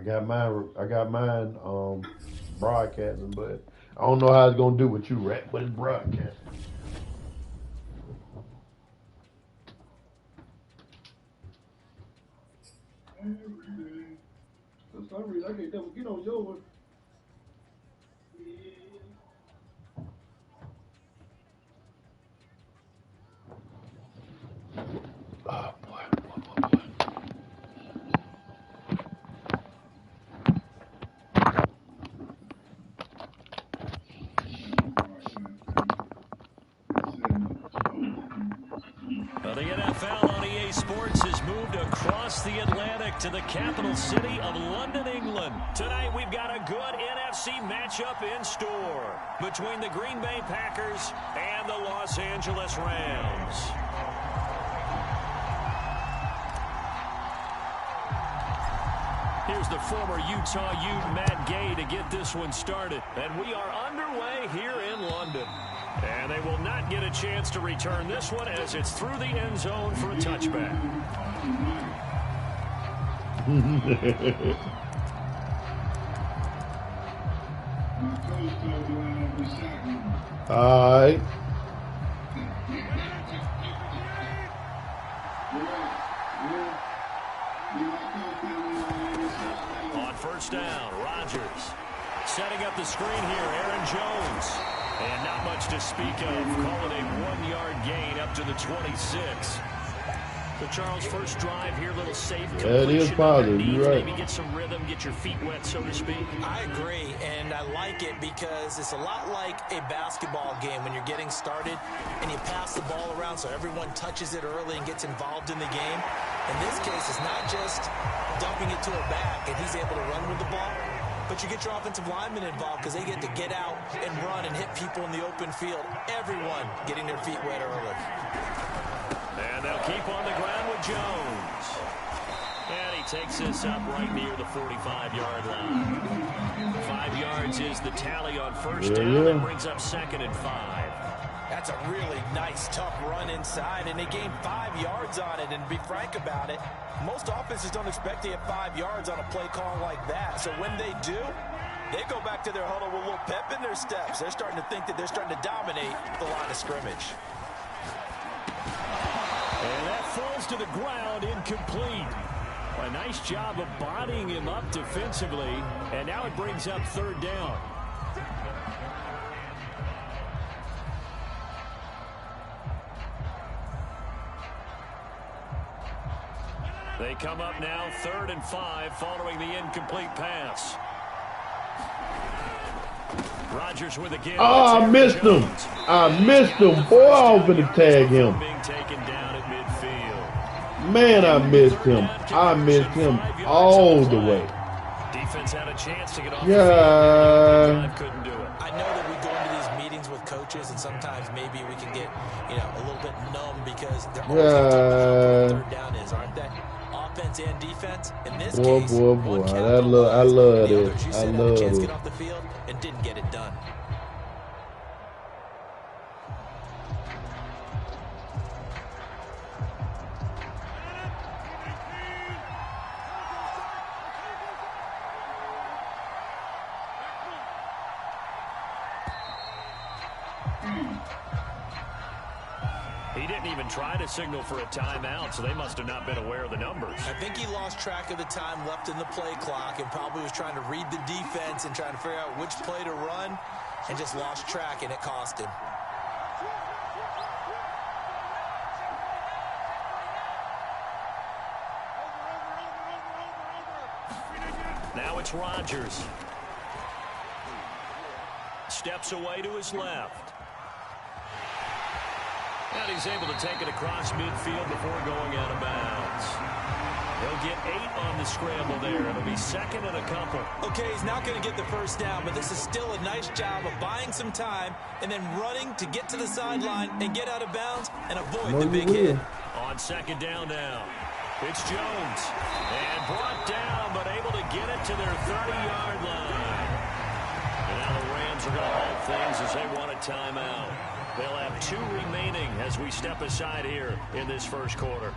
I got mine broadcasting, but I don't know how it's gonna do what you rap, but it's broadcasting. For some reason, I can't never get on yours. Oh boy. Well, the NFL on EA Sports has moved across the Atlantic to the capital city of London, England. Tonight, we've got a good NFC matchup in store between the Green Bay Packers and the Los Angeles Rams. Here's the former Utah Ute, Matt Gay, to get this one started. And we are underway here in London. And they will not get a chance to return this one as it's through the end zone for a touchback. All right. On first down, Rodgers setting up the screen here, Aaron Jones. And not much to speak of. Call it a 1-yard gain up to the 26. So, Charles, first drive here, little safe completion. Yeah, it is positive. You're right. Maybe get some rhythm, get your feet wet, so to speak. I agree, and I like it because it's a lot like a basketball game when you're getting started and you pass the ball around so everyone touches it early and gets involved in the game. In this case, it's not just dumping it to a back and he's able to run with the ball, but you get your offensive linemen involved because they get to get out and run and hit people in the open field. Everyone getting their feet wet early. And they'll keep on the ground with Jones. And he takes this up right near the 45-yard line. 5 yards is the tally on first down. That brings up 2nd and 5. That's a really nice, tough run inside, and they gained 5 yards on it. And to be frank about it, most offenses don't expect to get 5 yards on a play call like that. So when they do, they go back to their huddle with a little pep in their steps. They're starting to think that they're starting to dominate the line of scrimmage. And that falls to the ground, incomplete. A nice job of bodying him up defensively, and now it brings up 3rd down. They come up now 3rd and 5 following the incomplete pass. Rodgers with a give. Oh, I missed him. I missed him. Boy, I was going to tag him. Being taken down at midfield. Man, I missed him. I missed him all the way. Defense had a chance to get off the field. Couldn't do it. I know that we go into these meetings with coaches, and sometimes maybe we can get, a little bit numb because they're always going to talk about what 3rd down is, aren't they? Offense and defense. In this case, boy. I love this. I love it. it. Get off the field and didn't get it done. He didn't even try to signal for a timeout, so they must have not been aware of the numbers. I think he lost track of the time left in the play clock and probably was trying to read the defense and trying to figure out which play to run and just lost track, and it cost him. Now it's Rodgers. Steps away to his left. And he's able to take it across midfield before going out of bounds. He'll get 8 on the scramble there. It'll be 2nd and a couple. Okay, he's not going to get the first down, but this is still a nice job of buying some time and then running to get to the sideline and get out of bounds and avoid the big hit. On 2nd down now, it's Jones. And brought down, but able to get it to their 30-yard line. And now the Rams are going to halt things as they want a timeout. They'll have 2 remaining as we step aside here in this first quarter.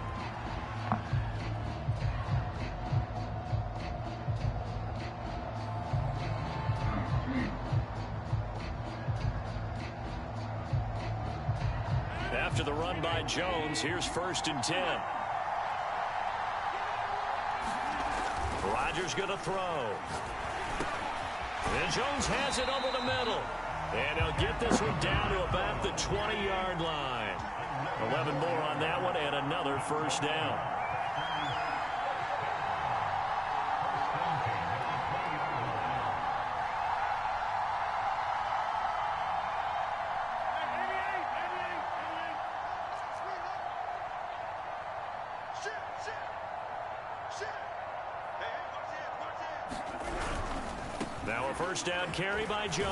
After the run by Jones, here's 1st and 10. Rodgers going to throw. And Jones has it over the middle. And he'll get this one down to about the 20-yard line. 11 more on that one and another 1st down. Now a 1st down carry by Jones.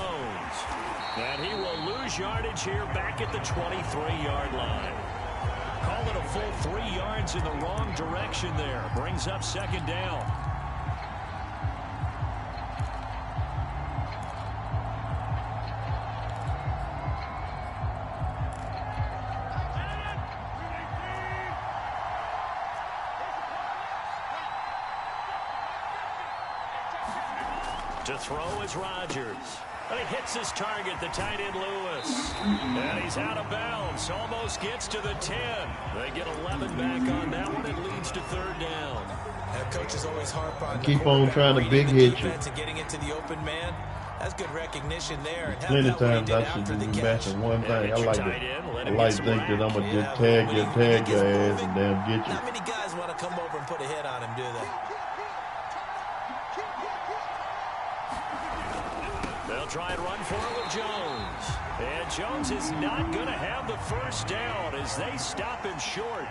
And he will lose yardage here back at the 23-yard line. Call it a full 3 yards in the wrong direction there. Brings up 2nd down. To throw is Rodgers. And he hits his target, the tight end Lewis. And he's out of bounds. Almost gets to the 10. They get 11 back on that one. It leads to 3rd down. That coach is always harp on keep on trying to big hit you. And getting into the open man. That's good recognition there. And Plenty of times I should be matching one thing. I like to think that I'm going to just tag your ass and damn get you. Not many guys want to come over and put a hit on him, do they? They'll try and run for it with Jones. And Jones is not going to have the 1st down as they stop him short.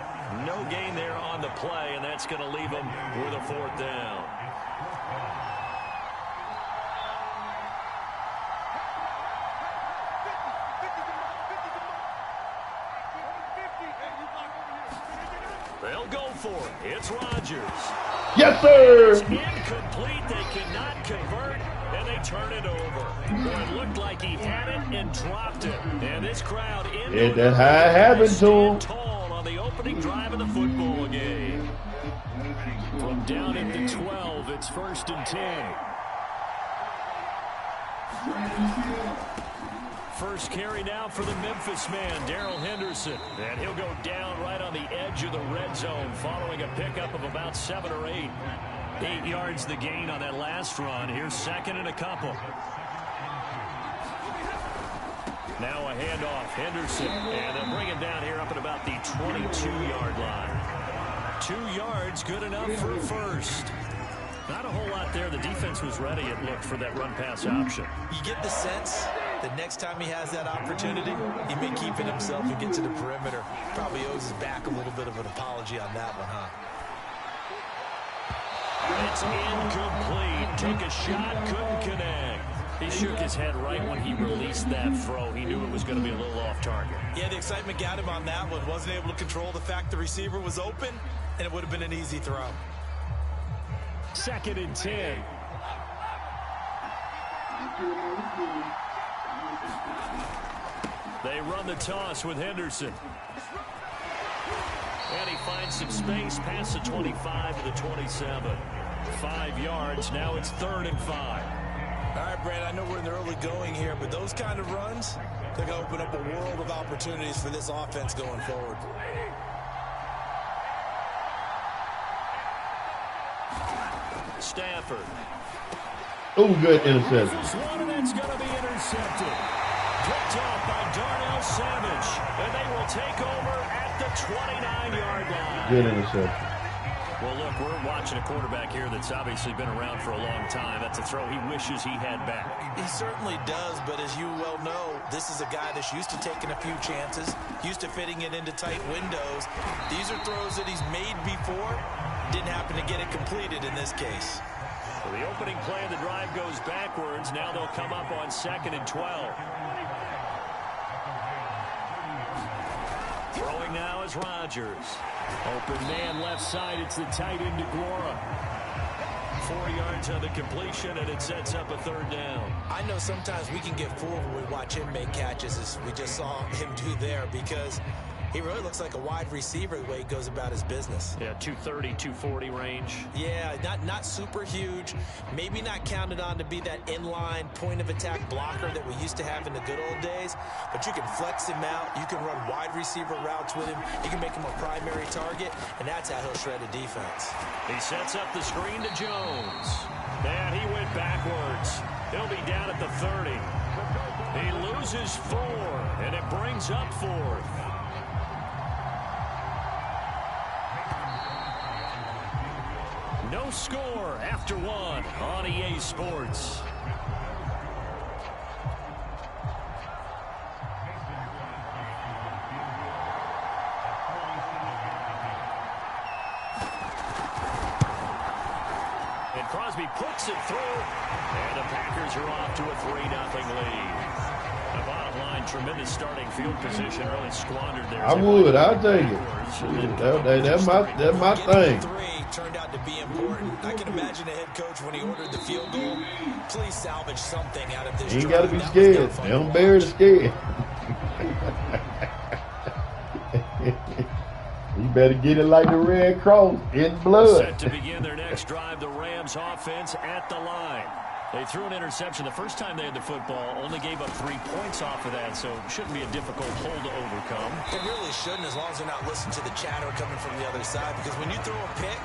No gain there on the play, and that's going to leave him with a 4th down. They'll go for it. It's Rodgers. Yes, sir. It's incomplete. They cannot convert, and they turn it over. Boy, it looked like he had it and dropped it. And this crowd in that's how it happened to him. Tall on the opening drive of the football game. From down at the 12, it's 1st and 10. First carry now for the Memphis man, Darrell Henderson. And he'll go down right on the edge of the red zone following a pickup of about 7 or 8. 8 yards the gain on that last run. Here's 2nd and a couple. Now a handoff, Henderson. And they'll bring him down here up at about the 22-yard line. 2 yards, good enough for a 1st. Not a whole lot there. The defense was ready, it looked, for that run-pass option. You get the sense that next time he has that opportunity, he may keep it himself and get to the perimeter. Probably owes his back a little bit of an apology on that one, huh? It's incomplete. Took a shot, couldn't connect. He shook his head right when he released that throw. He knew it was going to be a little off target. Yeah, the excitement got him on that one. Wasn't able to control the fact the receiver was open, and it would have been an easy throw. 2nd and 10. They run the toss with Henderson. And he finds some space past the 25 to the 27. 5 yards. Now it's 3rd and 5. All right, Brad, I know we're in the early going here, but those kind of runs, they're going to open up a world of opportunities for this offense going forward. Stafford. Oh, good interception. This one, and it's going to be intercepted. Picked off by Darnell Savage, and they will take over at the 29-yard line. Good interception. Well, look, we're watching a quarterback here that's obviously been around for a long time. That's a throw he wishes he had back. He certainly does, but as you well know, this is a guy that's used to taking a few chances, used to fitting it into tight windows. These are throws that he's made before. Didn't happen to get it completed in this case. So the opening play of the drive goes backwards. Now they'll come up on 2nd and 12. Throwing now is Rodgers. Open man left side. It's the tight end DeGuara. 4 yards on the completion, and it sets up a 3rd down. I know sometimes we can get fooled when we watch him make catches, as we just saw him do there, because He really looks like a wide receiver the way he goes about his business. Yeah, 230, 240 range. Yeah, not super huge. Maybe not counted on to be that inline point-of-attack blocker that we used to have in the good old days. But you can flex him out. You can run wide receiver routes with him. You can make him a primary target, and that's how he'll shred a defense. He sets up the screen to Jones. And he went backwards. He'll be down at the 30. He loses 4, and it brings up 4th. No score after 1 on EA Sports. And Crosby puts it through, and the Packers are off to a 3-0 lead. The bottom line, tremendous starting field position, really squandered there. I'll take it. That's my thing. Turned out to be important. I can imagine the head coach when he ordered the field goal. Please salvage something out of this. You ain't got to be scared. They don't bear the scared. You better get it like the Red Cross in blood. Set to begin their next drive, the Rams offense at the line. They threw an interception the first time they had the football, only gave up 3 points off of that, so it shouldn't be a difficult hole to overcome. It really shouldn't, as long as they're not listening to the chatter coming from the other side, because when you throw a pick,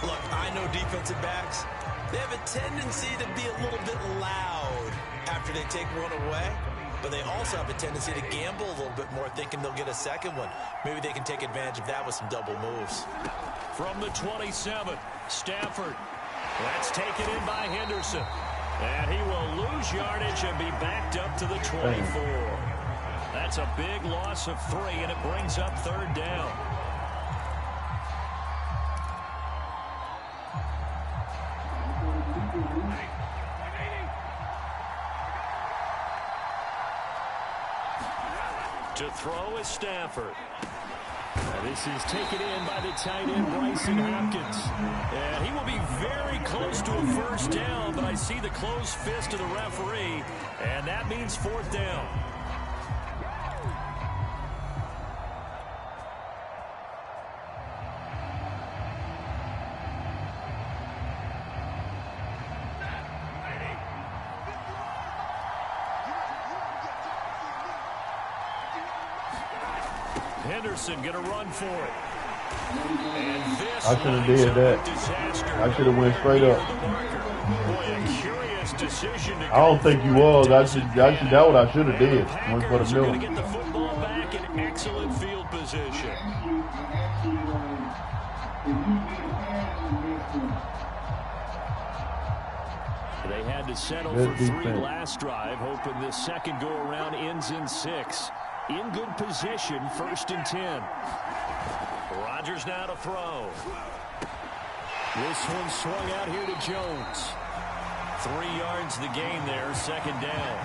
look, I know defensive backs, they have a tendency to be a little bit loud after they take one away, but they also have a tendency to gamble a little bit more, thinking they'll get a second one. Maybe they can take advantage of that with some double moves. From the 27, Stafford. That's taken in by Henderson. And he will lose yardage and be backed up to the 24. That's a big loss of 3, and it brings up 3rd down. To throw is Stafford. This is taken in by the tight end, Bryson Hopkins. And he will be very close to a 1st down, but I see the closed fist of the referee, and that means 4th down. Henderson going to run for it. And this I should have did that. I should have went straight up. Boy, a curious decision to I don't think you was. That's what I should have did. Went for the Packers are going to middle. get the football back in excellent field position. They had to settle Good for 3 defense. last drive, hoping this second go-around ends in 6. In good position, 1st and 10. Rodgers now to throw. This one swung out here to Jones. 3 yards the gain there, 2nd down.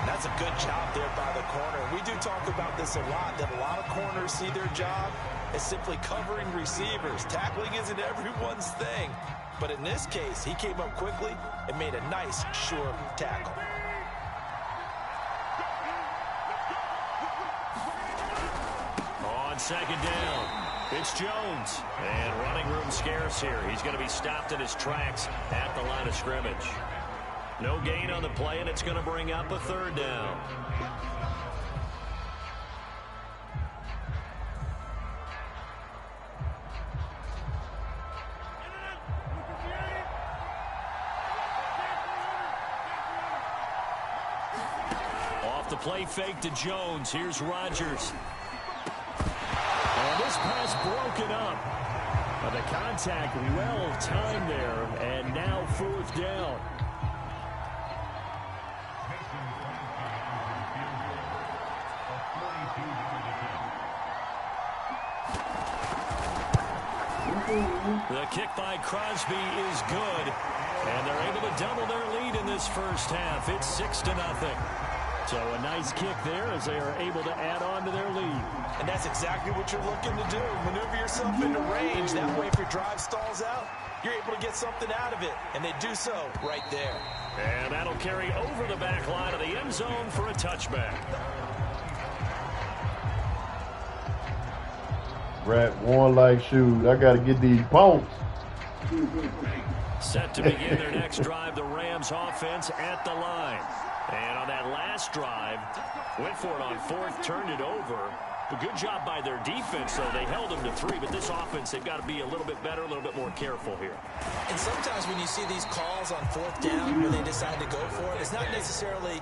That's a good job there by the corner. We do talk about this a lot, that a lot of corners see their job as simply covering receivers. Tackling isn't everyone's thing. But in this case, he came up quickly and made a nice, sure tackle. On 2nd down, it's Jones. And running room scarce here. He's going to be stopped in his tracks at the line of scrimmage. No gain on the play, and it's going to bring up a 3rd down. Off the play fake to Jones. Here's Rodgers. And this pass broken up. But the contact well timed there, and now 4th down. The kick by Crosby is good, and they're able to double their lead in this first half. It's 6-0. So a nice kick there as they are able to add on to their lead. And that's exactly what you're looking to do. Maneuver yourself into range. That way, if your drive stalls out, you're able to get something out of it. And they do so right there. And that'll carry over the back line of the end zone for a touchback. Rat worn like shoes. I got to get these pumps. Set to begin their next drive, the Rams offense at the line. And on that last drive, went for it on fourth, turned it over. A good job by their defense, though. They held them to 3, but this offense, they've got to be a little bit better, a little bit more careful here. And sometimes when you see these calls on fourth down where they decide to go for it, it's not necessarily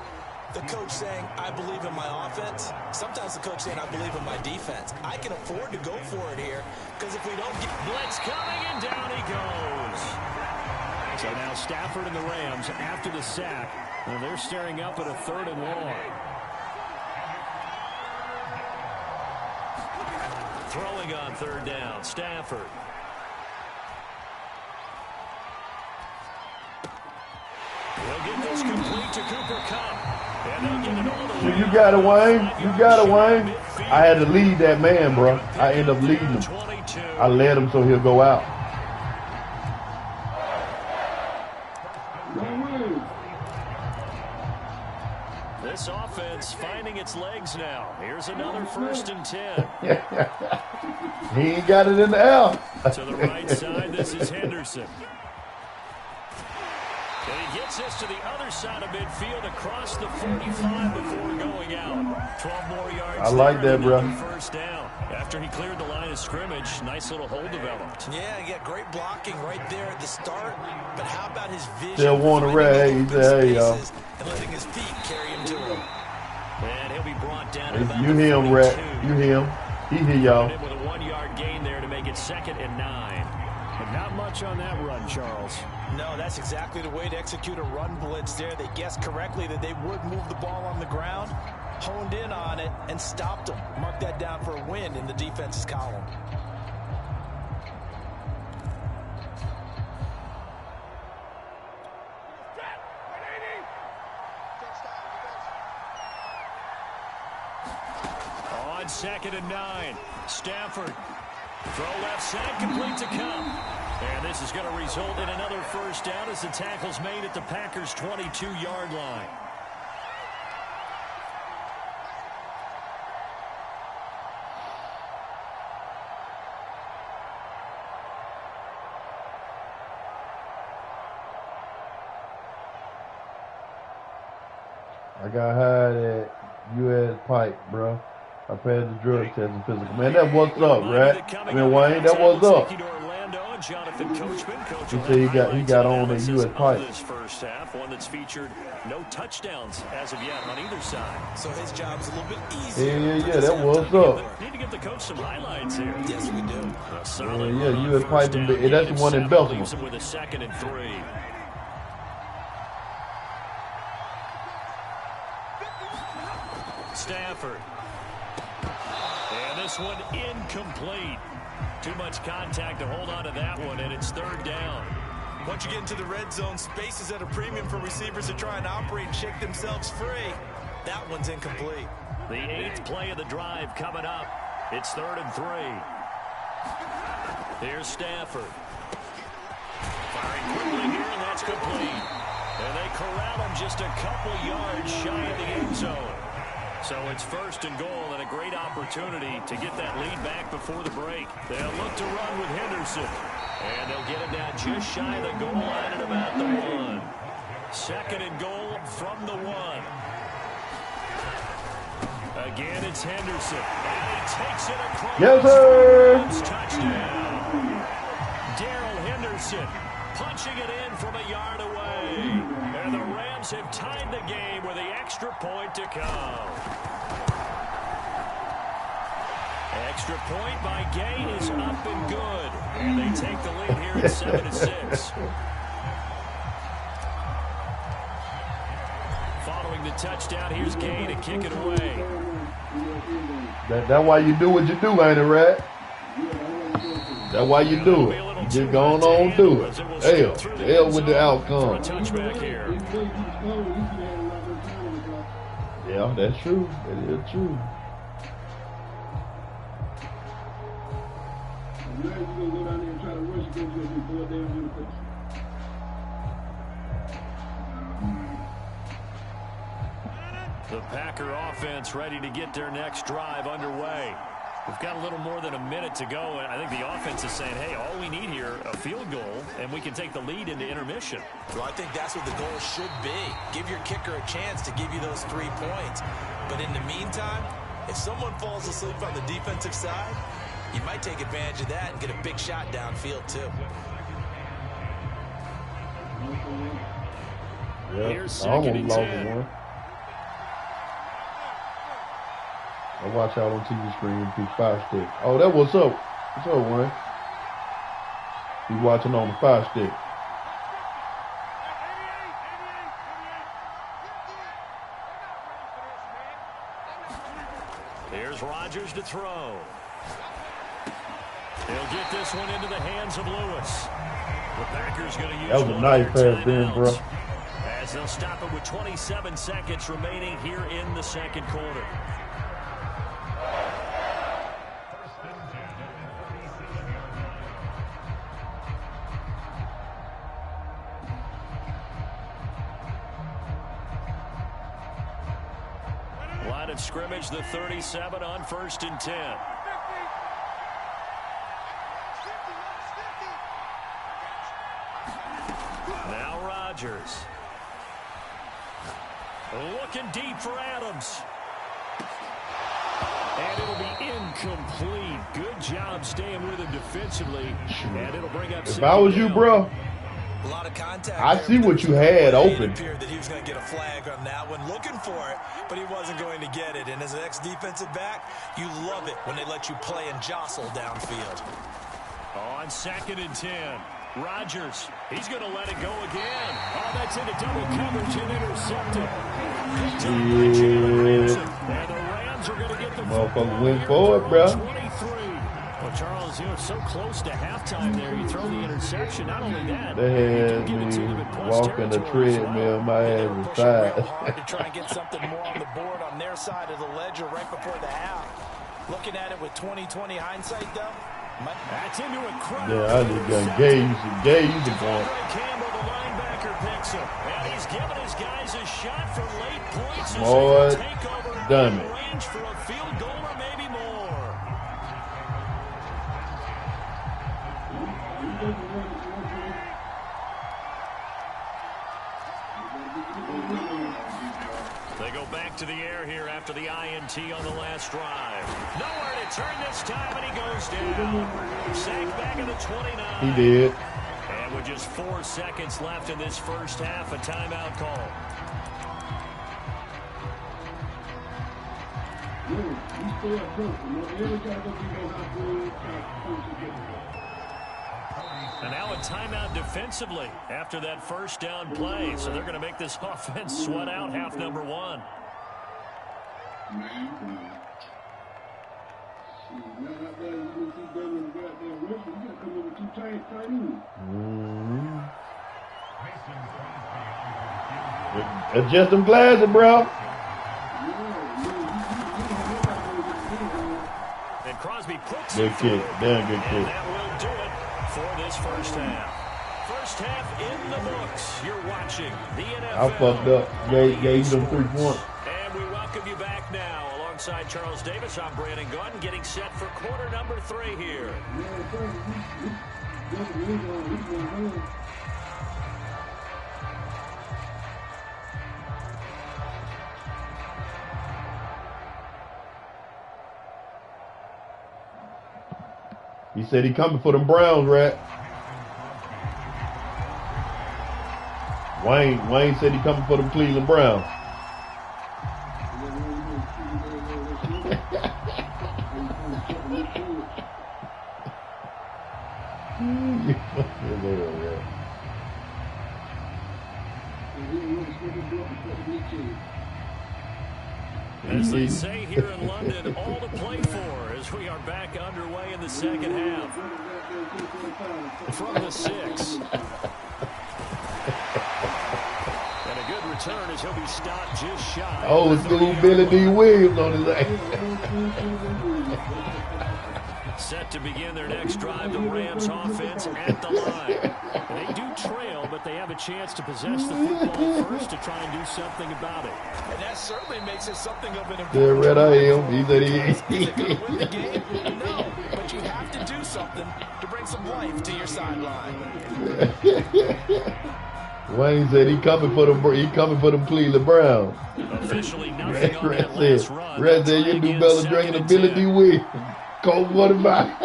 the coach saying, I believe in my offense. Sometimes the coach saying, I believe in my defense. I can afford to go for it here because if we don't get... Blitz coming, and down he goes. So now Stafford and the Rams, after the sack, and they're staring up at a 3rd and long. Throwing on 3rd down, Stafford. They'll get this complete to Cooper Kupp. And they'll get it all the way. You got it, Wayne. You got it, Wayne. I had to lead that man, bro. I ended up leading him. I led him so he'll go out. This offense finding its legs now. Here's another 1st and 10. He ain't got it in the air. To the right side, this is Henderson. And he gets this to the other side of midfield across the 45 before going out. 12 more yards. I like that, bro. 1st down. After he cleared the line of scrimmage, nice little hole developed. Yeah, great blocking right there at the start. But how about his vision? Still want to red. He said, hey, y'all. And letting his feet carry him to him. And he'll be brought down at You hear him, Rat. You hear him. He hear y'all. With a 1-yard gain there to make it 2nd and 9. But not much on that run, Charles. No, that's exactly the way to execute a run blitz there. They guessed correctly that they would move the ball on the ground, honed in on it, and stopped them. Mark that down for a win in the defense's column. On 2nd and 9, Stafford. Throw left side, complete to Kupp. And this is going to result in another 1st down as the tackle's made at the Packers' 22-yard line. I got hired at U.S. Pike, bro. I passed the drug test and physical. Man, that what's up, Rat. I mean, Wayne, that what's up. He said he got on at U.S. Pike. This first half, one that's featured no touchdowns as of yet on either side. So his job's a little bit easier. Yeah, that what's up. Need to give the coach some highlights here. Yes, we do. U.S. Pike, that's the one in Belgium. With a 2nd and 3. Stafford. And this one incomplete. Too much contact to hold on to that one, and it's 3rd down. Once you get into the red zone, space is at a premium for receivers to try and operate and shake themselves free. That one's incomplete. The 8th play of the drive coming up. It's 3rd and 3. Here's Stafford. Firing quickly here, and that's complete. And they corral him just a couple yards shy of the end zone. So it's 1st and goal and a great opportunity to get that lead back before the break. They'll look to run with Henderson. And they'll get him down just shy of the goal line at about the 1. 2nd and goal from the 1. Again, it's Henderson. And he takes it across. Yes, sir. Touchdown. Darrell Henderson punching it in from a yard away. And the Rams have tied the game with the extra point to come. Extra point by Gay is up and good. And they take the lead here at 7-6. Following the touchdown, here's Gay to kick it away. That's why you do what you do, ain't it, Rat? That's why you do it. You just go on do it. Hell with the outcome. Yeah, that's true. That is true. The Packer offense ready to get their next drive underway. We've got a little more than a minute to go, and I think the offense is saying, hey, all we need here, a field goal, and we can take the lead into intermission. Well, I think that's what the goal should be. Give your kicker a chance to give you those 3 points. But in the meantime, if someone falls asleep on the defensive side, you might take advantage of that and get a big shot downfield, too. Yeah, Here's I second and almost lost 10. one. I watch out on TV screen through 5 stick. Oh, that what's up? What's up, Wayne? He's watching on the 5 stick. Here's Rodgers to throw. He'll get this one into the hands of Lewis. The Packers going to use that was a nice pass, Ben, bro. As they'll stop it with 27 seconds remaining here in the second quarter. Line of scrimmage, the 37 on 1st and 10. Now Rodgers. Looking deep for Adams. And it'll be incomplete. Good job staying with him defensively. And it'll bring up. If I was you, bro, A lot of contact. I see what you had open. It appeared that he was going to get a flag on that one, looking for it, but he wasn't going to get it. And as an ex-defensive back, you love it when they let you play and jostle downfield. On 2nd and 10. Rodgers, he's going to let it go again. Oh, that's into double coverage and intercepted. And the Rams are going to get the motherfucker went for it, bro. 23. Well, Charles, you're so close to halftime there. You throw the interception. Not only that, they had me walking the treadmill. My ass was tired. Hard to try and get something more on the board on their side of the ledger right before the half. Looking at it with 20/20 hindsight, though. That's into a crowd. Yeah, I just got engaged the point. Campbell, the linebacker, picks him. And he's giving his guys a shot for late points. Boy, take over done it. range for a field goal or maybe more. They go back to the air here after the INT on the last drive. Nowhere to turn this time, and he goes down. Sacked back at the 29. He did. And with just 4 seconds left in this first half, a timeout call. And now a timeout defensively after that first down play. So they're going to make this offense sweat out half number 1. Adjust them glasses, bro. And Crosby puts good kick. Damn good and kick. that will do it for this first half. First half in the books. You're watching the NFL. I fucked up. Gave them 3 points. And we welcome you back now. Alongside Charles Davis, I'm Brandon Gunn, getting set for quarter number 3 here. He said he coming for them Browns, Rat. Wayne said he coming for them Cleveland Browns. As they say here in London, all to play for as we are back underway in the second half. From the 6. And a good return as he'll be stopped just shy. Oh, it's little Billy D. Williams on his ass. Set to begin their next drive, the Rams offense at the line. They do trail, but they have a chance to possess the football first to try and do something about it. And that certainly makes it something of an Yeah, important right, I am. He said is it going to win the game? No, but you have to do something to bring some life to your sideline. Wayne said he coming for them. He coming for them Cleveland Browns. Officially nothing on that last run. Red said you do better drinking ability with Colt 45.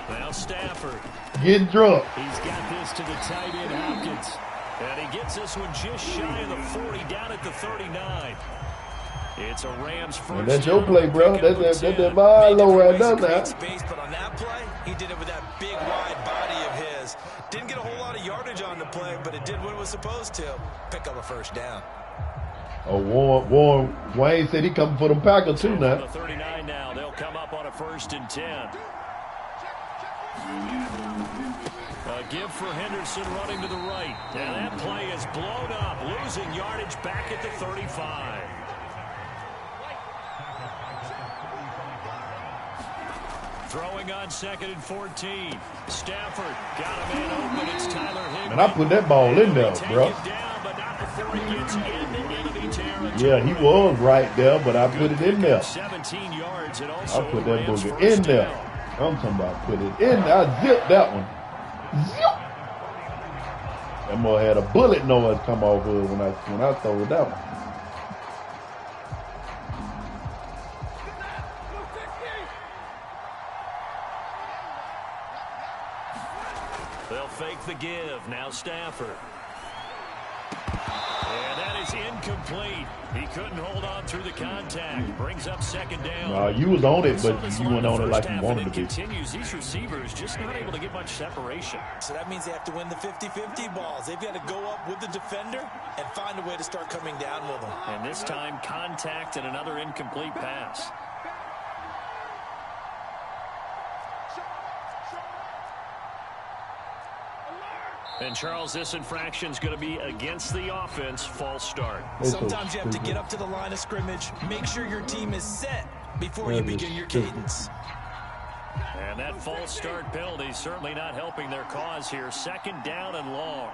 Now Stafford. Get drunk. He's got this to the tight end Hopkins. And he gets this one just shy of the 40 down at the 39. It's a Rams first. And that's your play, bro. That's that Milo right now. Space, but on that play, he did it with that big wide body of his. Didn't get a whole lot of yardage on the play, but it did what it was supposed to. Pick up a first down. Oh, Warren Wayne said he coming for them Packers too now. The 39 now. They'll come up on a 1st and 10. A give for Henderson running to the right. And that play is blown up, losing yardage back at the 35. Throwing on 2nd and 14. Stafford got a man open. It's Tyler Higbee. And I put that ball in there, bro. Yeah, he was right there, but I put it in there. 17 yards and I also put that booger in there. I'm talking about put it in there. I zipped that one. Zip. That boy had a bullet noise come off of it when I throw that one. They'll fake the give. Now Stafford. And that is incomplete. He couldn't hold on through the contact. Brings up 2nd down. You was on it, but you went on it like you wanted to be. Continues. These receivers just not able to get much separation. So that means they have to win the 50-50 balls. They've got to go up with the defender and find a way to start coming down with them. And this time, contact and another incomplete pass. And, Charles, this infraction is going to be against the offense. False start. Sometimes you have to get up to the line of scrimmage, make sure your team is set before you begin your cadence. And that false start penalty is certainly not helping their cause here. 2nd down and long.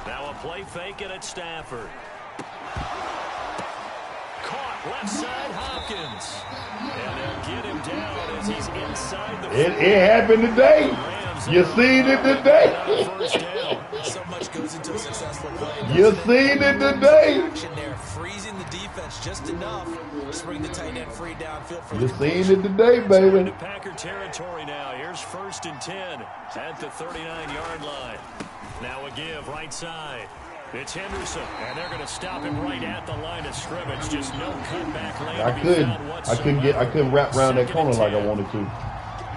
Now a play fake at Stafford. Caught left side Hopkins. And they'll get him down as he's inside the It happened today. You seen it today. So much goes into a successful play. You seen it today. There, freezing the defense just enough to bring the tight end free downfield for you seen it today, baby. Into Packer territory now. Here's 1st and 10 at the 39-yard line. Now a give right side. It's Henderson, and they're going to stop him right at the line of scrimmage. Just no cutback lane. I couldn't wrap around that corner like I wanted to.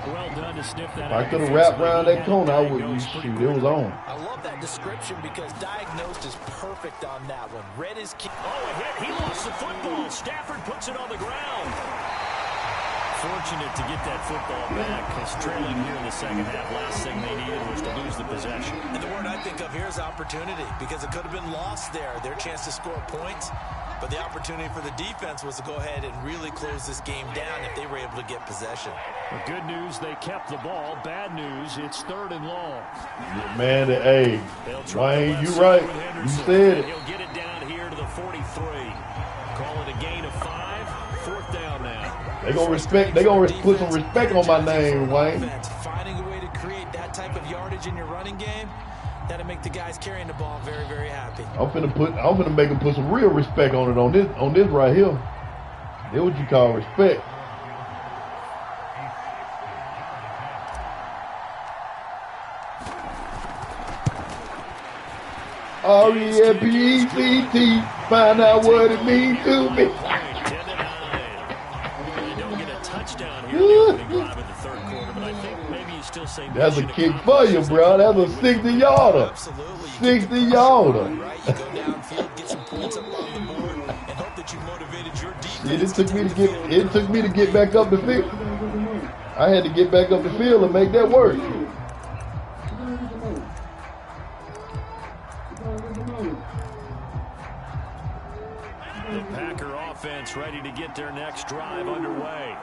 Well done to sniff that. If I could have wrapped around that corner, I wouldn't shoot. It was on. I love that description because diagnosed is perfect on that one. Read his key. Oh, a hit. He lost the football. Stafford puts it on the ground. Fortunate to get that football back because trailing here in the 2nd half, last thing they needed was to lose the possession. And the word I think of here is opportunity because it could have been lost there. Their chance to score points. But the opportunity for the defense was to go ahead and really close this game down if they were able to get possession. The good news, they kept the ball. Bad news, it's 3rd and long. Man, hey, Wayne, you right. You said it. He'll get it down here to the 43. Call it a gain of 5. 4th down now. They gonna respect. They gonna put some respect on my name, Wayne. Finding a way to create that type of yardage in your running game. That'll make the guys carrying the ball very, very happy. I'm gonna make them put some real respect on it on this right here. That's what you call respect. R-E-S-P-E-C-T. Find out what it means to me. That's a kick for you, bro. That's a 60-yarder. 60-yarder. It took me to get back up the field. I had to get back up the field and make that work. The Packer offense ready to get their next drive underway.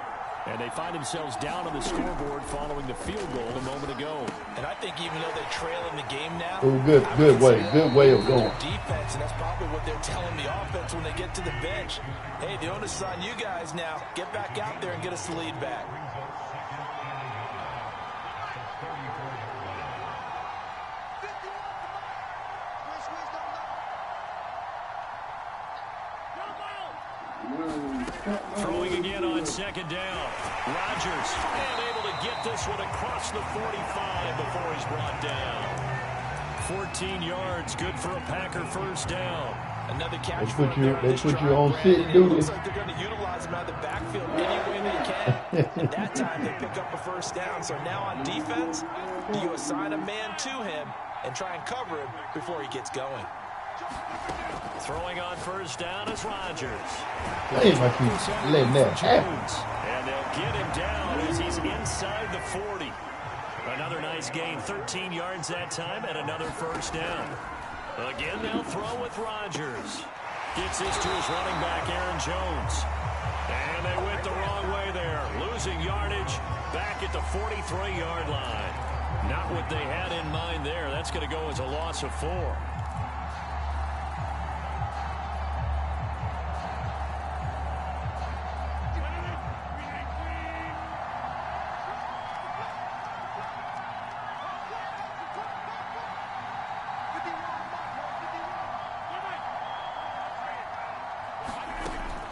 And they find themselves down on the scoreboard following the field goal a moment ago. And I think even though they're trailing the game now, Good way of going. Defense, and that's probably what they're telling the offense when they get to the bench. Hey, the onus is on you guys now. Get back out there and get us the lead back. Throwing again on second down. Rodgers, and able to get this one across the 45 before he's brought down. 14 yards, good for a Packer first down. Another catch. They put you on sit duty. Looks like they're going to utilize him out of the backfield any way they can. And that time they pick up a first down. So now on defense, you assign a man to him and try and cover him before he gets going. Throwing on first down is Rodgers. Letting that happen. And they'll get him down as he's inside the 40. Another nice gain, 13 yards that time, and another first down. Again, they'll throw with Rodgers. Gets this to his running back, Aaron Jones. And they went the wrong way there. Losing yardage back at the 43-yard line. Not what they had in mind there. That's going to go as a loss of 4.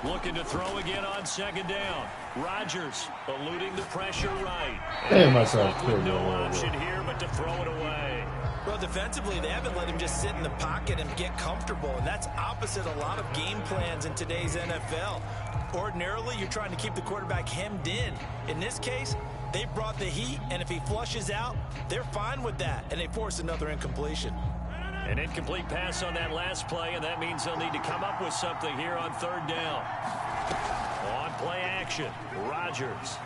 Looking to throw again on second down. Rodgers eluding the pressure right. Damn, I thought with no option here but to throw it away. Well, defensively, they haven't let him just sit in the pocket and get comfortable, and that's opposite a lot of game plans in today's NFL. Ordinarily, you're trying to keep the quarterback hemmed in. In this case, they brought the heat, and if he flushes out, they're fine with that, and they force another incompletion. An incomplete pass on that last play, and that means they'll need to come up with something here on third down. On play action, Rodgers.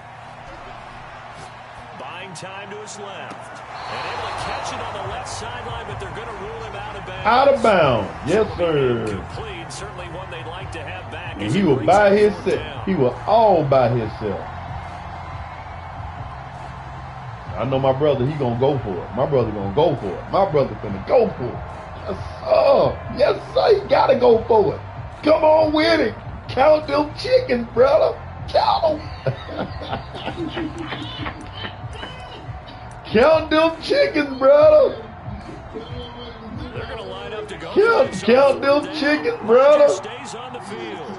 Buying time to his left. And able to catch it on the left sideline, but they're going to rule him out of bounds. Out of bounds. Yes, sir. Incomplete. Certainly one they'd like to have back. And he was by himself. He was all by himself. I know my brother, he going to go for it. My brother going to go for it. My brother finna go for it. Yes, sir. Yes, sir. He got to go for it. Come on with it. Count them chickens, brother. Count them. Count them chickens, brother. They're going to line up to go. Count them chickens, brother. Stays on the field.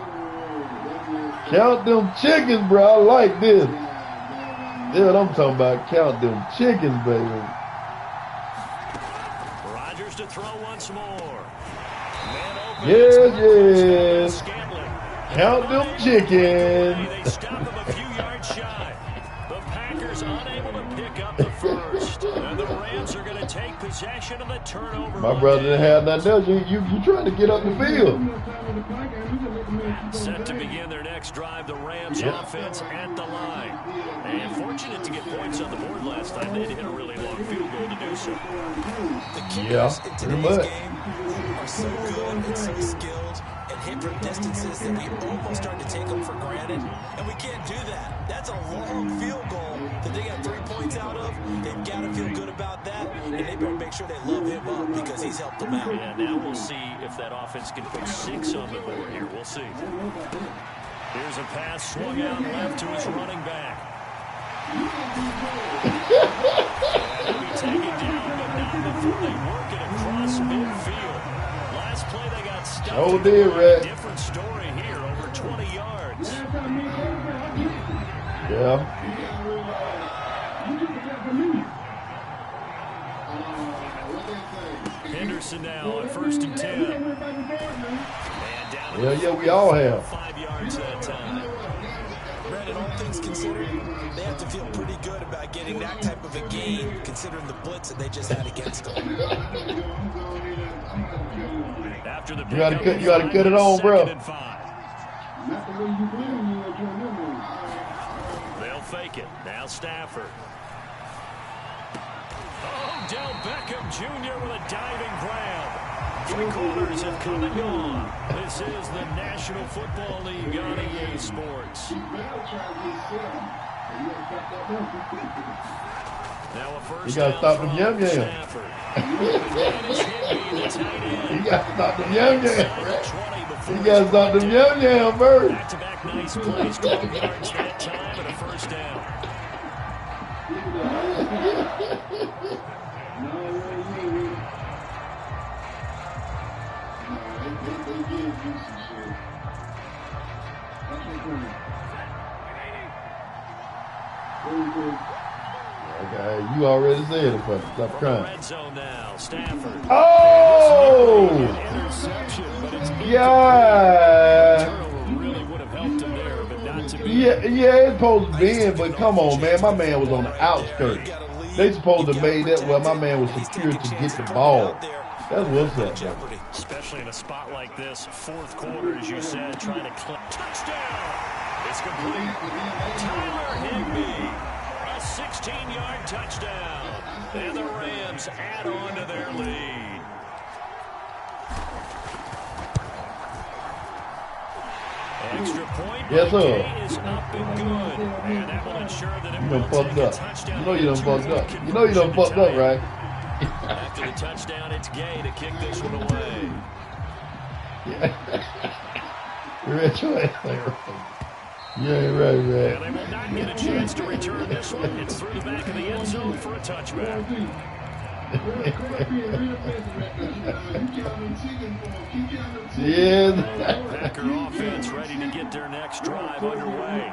Count them chickens, bro. I like this. That's what I'm talking about. Count them chickens, baby. Rodgers to throw once more. Yes. Count them chickens. They stop them a few yards shy. The Packers unable to pick up the first. And the Rams are going to take possession of the turnover. My brother didn't have nothing else. You trying to get up the field. Set to begin their next drive, the Rams offense at the line. And fortunate to get points on the board last time. They hit a really long field goal to do so. The kickers in today's game are so good and so skilled and hit from distances that we almost start to take them for granted. And we can't do that. That's a long field goal that they got 3 points out of. They've got to feel good about that. And they better make sure they love him up because he's helped them out. Yeah, now we'll see if that offense can put 6 on the board here. We'll see. Here's a pass swung out left to his running back. And he'll be taken down, but not before they work it across midfield. Last play they got stuck. Oh, dear, Red. Different story here, over 20 yards. Yeah. Henderson now at 1st and 10. And down Yeah, we all have. 5 yards that time. Brandon, all things considered, they have to feel pretty good about getting that type of a gain, considering the blitz that they just had against them. After the You gotta cut it on, bro. They'll fake it. Now Stafford. Oh, Del Beckham Jr. with a diving grab. Three quarters have come and gone. This is the National Football League on EA Sports. Now a first gotta stop them yum yum. You gotta stop them yum yum. You gotta stop them yum yum first. Back-to-back nice plays, 12 yards that time, and a first down. Okay, you already said it, but stop crying. Red zone now, Stafford. Oh! Interception, but it's Yeah! really would have helped him there, but not to be. Yeah, it's supposed to be in, but come on, man. My man was on the outskirts. They supposed to have made that where my man was secure to get the ball. That's what's up, man. Especially in a spot like this, fourth quarter, as you said, trying to clip. Touchdown! It's complete. Tyler Higbee. A 16-yard touchdown. And the Rams add on to their lead. Extra point. Yes, sir. Is up and good. And that will ensure that it You will done fucked take a up. touchdown. You know you done fucked up. You know you done fucked up, right? After the touchdown, it's Gay to kick this one away. You ain't right, man. And they will not get a chance to return this one. It's through the back of the end zone for a touchback. Yes. Packer offense ready to get their next drive underway.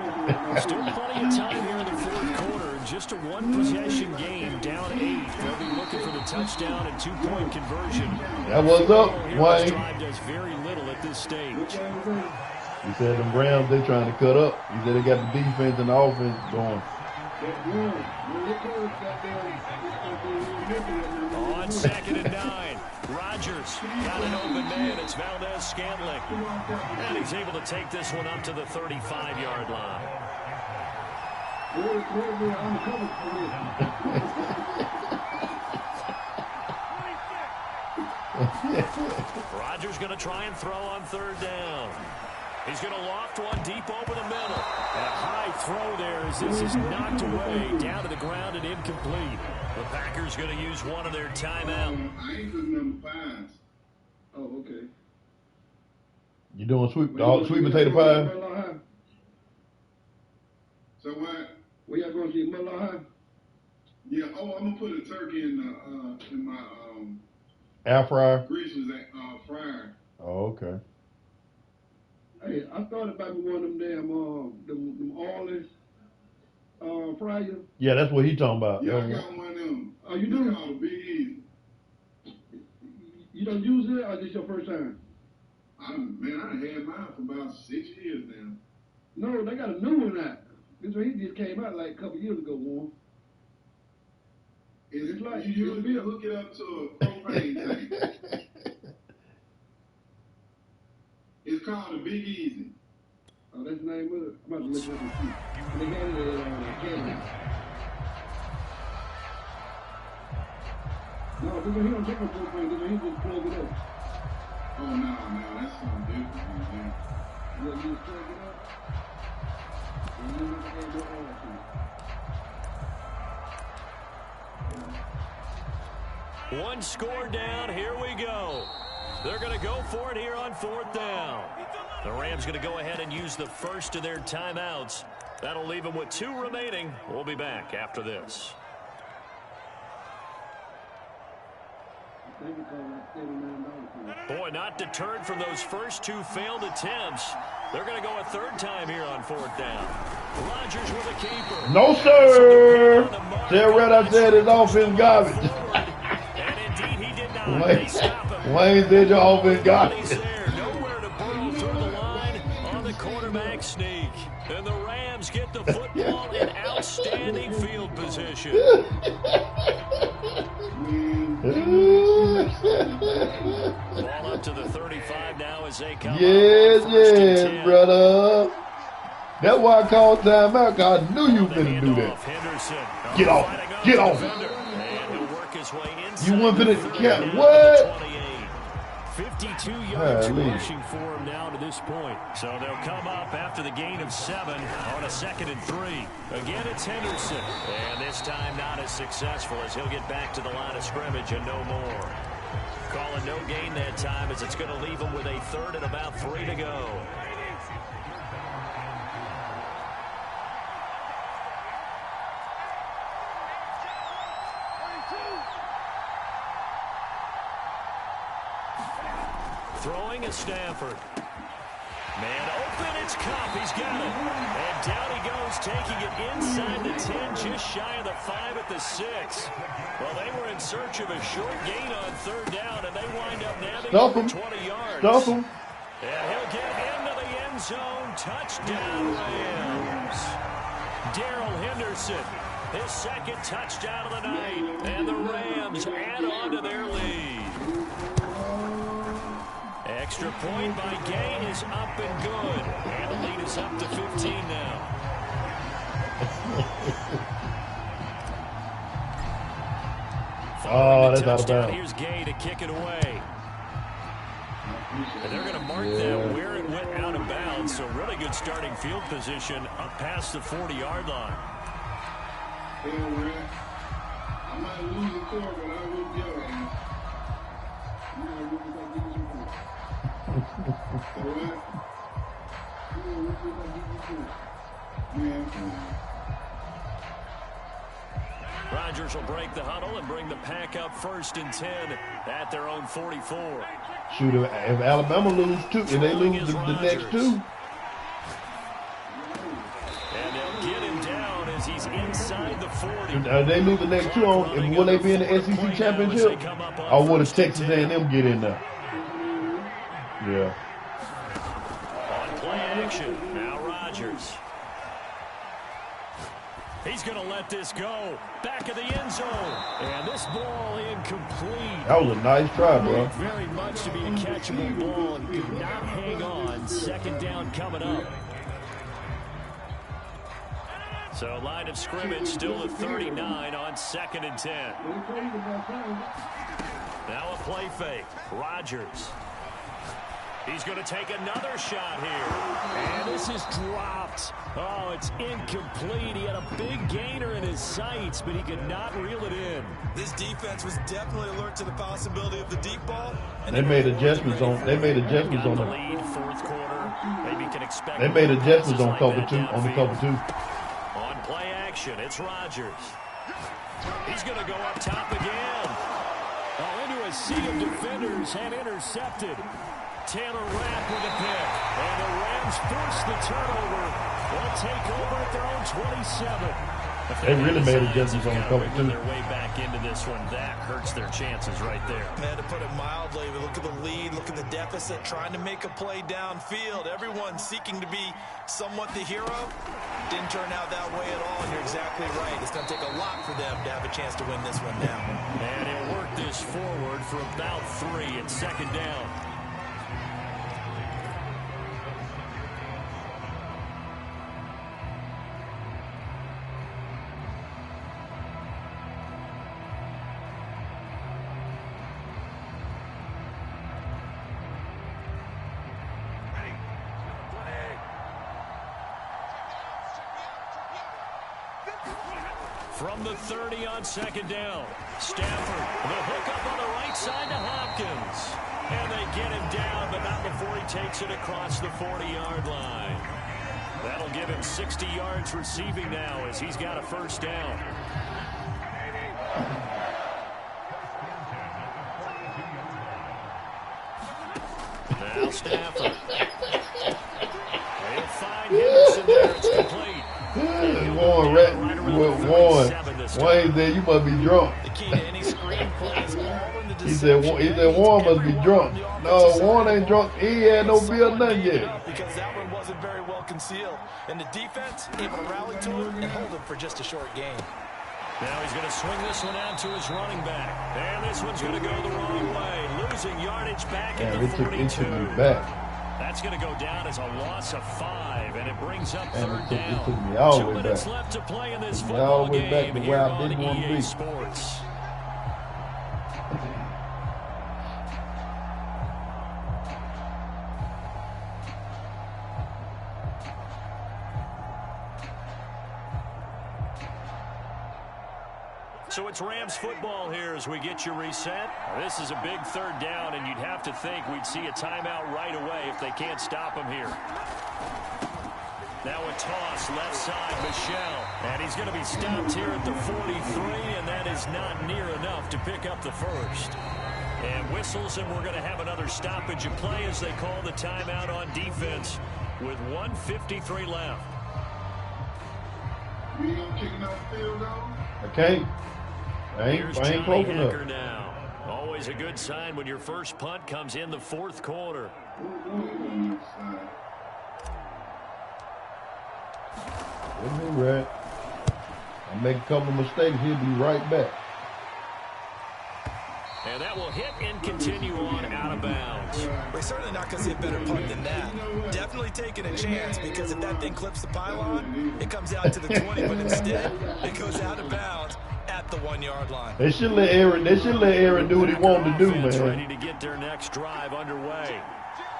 Still plenty of time here in the fourth quarter. Just a one-possession game, down 8. They'll be looking for the touchdown and two-point conversion. That was up, This Wayne. drive does very little at this stage. You said them Rams, they trying to cut up. You said they got the defense and the offense going. On 2nd and 9, Rodgers got an open man. It's Valdez-Scantling. And he's able to take this one up to the 35-yard line. Rodgers going to try and throw on 3rd down. He's going to loft one deep over the middle. And a high throw there as this is knocked away down to the ground and incomplete. The Packers going to use one of their timeouts. I ain't doing number 5. Oh, okay. You doing sweet potato pie? So what? We y'all going to see Miller High? Yeah. Oh, I'm gonna put a turkey in my Air fryer? greases fryer. Oh, okay. Hey, I thought about me one of them damn them oilless fryers. Yeah, that's what he talking about. Yeah, I got one of them. Oh, you do? It's called a Big Easy. You don't use it, or this your first time? I done had mine for about 6 years now. No, they got a new one out. This one he just came out like a couple years ago, Warren. It's like you hook it up to a propane tank. It's called a Big Easy. Oh, that's the name of it? I'm about to look it up and see. They had it at Academy. No, this one, he don't take no propane. This one, he just plug it up. Oh, no, that's something different, man. You just plug it up? And you never had no oil to it. One score down. Here we go. They're going to go for it here on 4th down. The Rams going to go ahead and use the first of their timeouts. That'll leave them with 2 remaining. We'll be back after this. Boy, not deterred from those first 2 failed attempts. They're going to go a 3rd time here on 4th down. Rodgers with a keeper. No, sir. Tell Red I said his offense garbage. And indeed he did not. Wayne said your offense garbage. Nowhere to burrow through the line on the quarterback sneak. And the Rams get the football in outstanding field position. Ball up to the 35 now as they come. Yes, brother. That's why I called timeout, because I knew you were going to do that. Get off. And he'll work his way You weren't going to count. What? 52 yards rushing for him now to this point. So they'll come up after the gain of 7 on a 2nd and 3. Again, it's Henderson. And this time not as successful as he'll get back to the line of scrimmage and no more. Calling no gain that time as it's going to leave him with a 3rd and about 3 to go. Throwing is Stafford. Man open, it's Cup. He's got it. And down he goes, taking it inside the 10, just shy of the 5 at the 6. Well, they were in search of a short gain on 3rd down, and they wind up nabbing over 20 yards. Stop him. And he'll get into the end zone. Touchdown, Rams. Darrell Henderson, his 2nd touchdown of the night. And the Rams add on to their lead. Extra point by Gay is up and good. And the lead is up to 15 now. Oh, that's out of bounds. Here's Gay to kick it away. And they're going to mark that where it went out of bounds. So really good starting field position up past the 40-yard line. I might lose the core, but I will get it. Rodgers will break the huddle and bring the pack up 1st and 10 at their own 44. Shoot, if Alabama lose 2, and they lose the next 2. And they'll get him down as he's inside the 40. They lose the next 2, will they be in the SEC championship? Or will the Texas A&M get in there? Yeah. On play action, now Rodgers. He's going to let this go. Back of the end zone. And this ball incomplete. That was a nice try, bro. Very much to be a catchable ball and could not hang on. 2nd down coming up. So line of scrimmage still at 39 on 2nd and 10. Now a play fake. Rodgers. He's going to take another shot here. And this is dropped. Oh, it's incomplete. He had a big gainer in his sights, but he could not reel it in. This defense was definitely alert to the possibility of the deep ball. And They made adjustments on. They made adjustments on the the lead, 4th quarter. Maybe you can expect. They made adjustments on cover 2. On the cover 2. On play action, it's Rodgers. He's going to go up top again. Oh, into a sea of defenders and intercepted. Taylor Rapp with a pick. And the Rams force the turnover. They'll take over at their own 27. They really made adjustments on the cover 2. Their way back into this one. That hurts their chances right there. Man, to put it mildly, look at the lead, look at the deficit, trying to make a play downfield. Everyone seeking to be somewhat the hero. Didn't turn out that way at all, and you're exactly right. It's going to take a lot for them to have a chance to win this one now. And he'll work this forward for about 3 at 2nd down. From the 30 on 2nd down. Stafford, the hook up on the right side to Hopkins. And they get him down, but not before he takes it across the 40-yard line. That'll give him 60 yards receiving now as he's got a 1st down. Now Stafford. They'll find Henderson there. It's complete. Warren there, you must be drunk. The key to any screen play is all in the He said Warren must be drunk. No, Warren ain't drunk. He had no beer, nothing yet. Because that one wasn't very well concealed. And the defense able to rally to him and hold him for just a short game. Now he's going to swing this one out to his running back. And this one's going to go the wrong way. Losing yardage back at the 42. It took me back. That's going to go down as a loss of 5, and it brings up 3rd down. It took me all 2 the way minutes back. left to play in this All football the way back game to here where I on didn't want to EA be. Sports. So it's Rams football here as we get you reset. This is a big third down, and you'd have to think we'd see a timeout right away if they can't stop him here. Now a toss, left side, Michelle. And he's going to be stopped here at the 43, and that is not near enough to pick up the first. And whistles, and we're going to have another stoppage of play as they call the timeout on defense with 1:53 left. You gonna kick him out the field, though? I can't. I ain't close enough. Now. Always a good sign when your first punt comes in the fourth quarter. Right. I make a couple of mistakes, he'll be right back. And that will hit and continue on out of bounds. We're certainly not going to see a better punt than that. Definitely taking a chance, because if that thing clips the pylon, it comes out to the 20, but instead it goes out of bounds at the 1-yard line. They should let Aaron do what he wanted to do, man. Ready to get their next drive underway.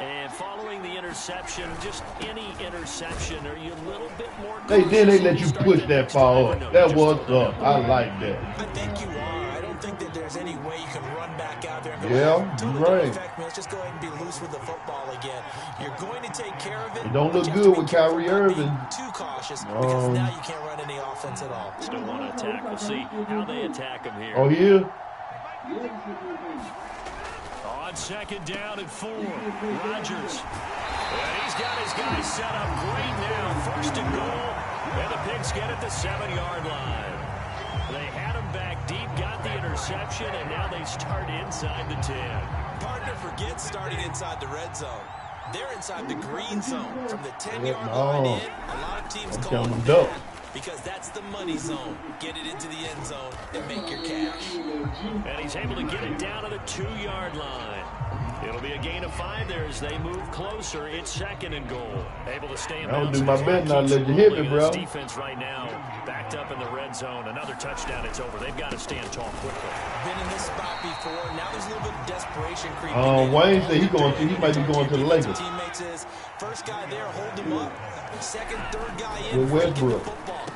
And following the interception, just any interception, are you a little bit more... They let you push that far up. That was up. I like that. I think you are. I don't think that there's any way you can run back out there and go, yeah, right. Let's just go ahead and be loose with the football again. You're going to take care of it. It don't look good with Kyrie Irving. Too cautious, because now you can't run any offense at all. Still want to attack. We'll see how they attack him here. Oh, yeah? On second down and 4, Rodgers. And he's got his guys set up great now. First and goal, and the Pigs get it the 7-yard line. They had him back deep, got the interception, and now they start inside the 10. Partner forgets starting inside the red zone. They're inside the green zone. From the 10-yard line in, a lot of teams call it that, because that's the money zone. Get it into the end zone and make your cash. And he's able to get it down to the 2-yard line. It'll be a gain of 5 there as they move closer. It's second and goal. Able to stay in bounds. I'll do my best not let you hit me, bro. Defense right now backed up in the red zone. Another touchdown, it's over. They've got to stand tall quickly. Been in this spot before. Now there's a little bit of desperation creeping in. Wayne said he might be going to the Lakers. Teammates is first guy there, hold him up. Second, third guy in. With Westbrook.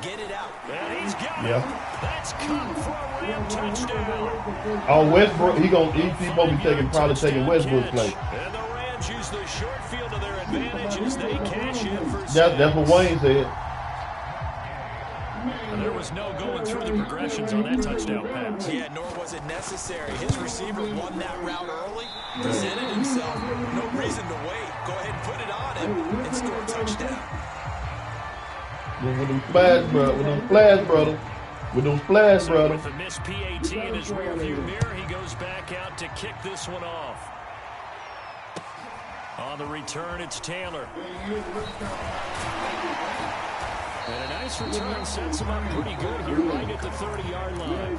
Get it out. And he's got it. That's come for a Ram touchdown. Oh, Westbrook, he's probably taking Westbrook's place. And the Rams use the short field to their advantage as they cash in for that's what Wayne said. And there was no going through the progressions on that touchdown pass. Yeah, nor was it necessary. His receiver won that route early, presented himself. No reason to wait. Go ahead and put it on him and score a touchdown. With them flash, brother. With the missed PAT in his rearview mirror, he goes back out to kick this one off. On the return, it's Taylor. And a nice return sets him up pretty good here right at the 30-yard line.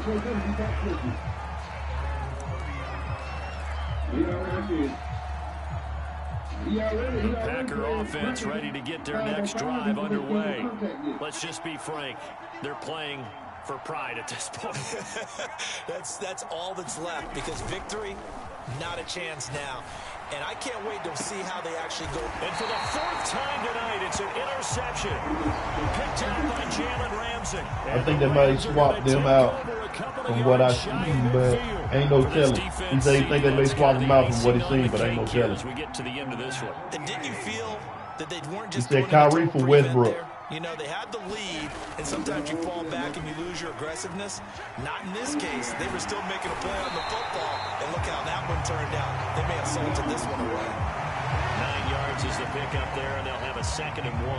Packer offense ready to get their next drive underway. Let's just be frank. They're playing for pride at this point. That's all that's left, because victory, not a chance now. And I can't wait to see how they actually go. And for the 4th time tonight, it's an interception. Picked out by Jalen Ramsey. I think they might swap them out from what I see, but ain't no telling. He said he think they may swap them out from what he seen, but ain't no telling. As we get to the end of this one. And didn't you feel that they weren't just... He said Kyrie for Westbrook. You know, they had the lead, and sometimes you fall back and you lose your aggressiveness. Not in this case. They were still making a play on the football, and look how that one turned out. They may have salted this one away. 9 yards is the pickup there, and they'll have a 2nd and 1.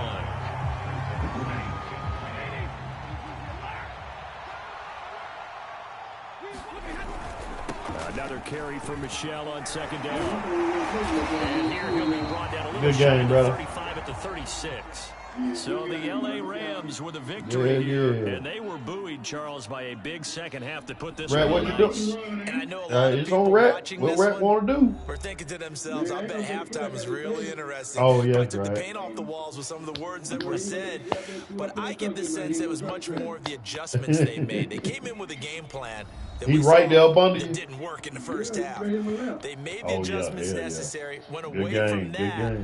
Another carry for Michelle on 2nd down. And here he'll be brought down a little game, brother. 35 at the 36. So the L.A. Rams with a victory here, and they were buoyed, Charles, by a big second half to put this one. What you doing? And I know a lot of people watching this one want to do. We're thinking to themselves, I bet halftime was really interesting. Oh, yeah, I took the paint off the walls with some of the words that were said, but I get the sense it was much more of the adjustments they made. They came in with a game plan. That didn't work in the first half. They made the adjustments necessary, went away from that.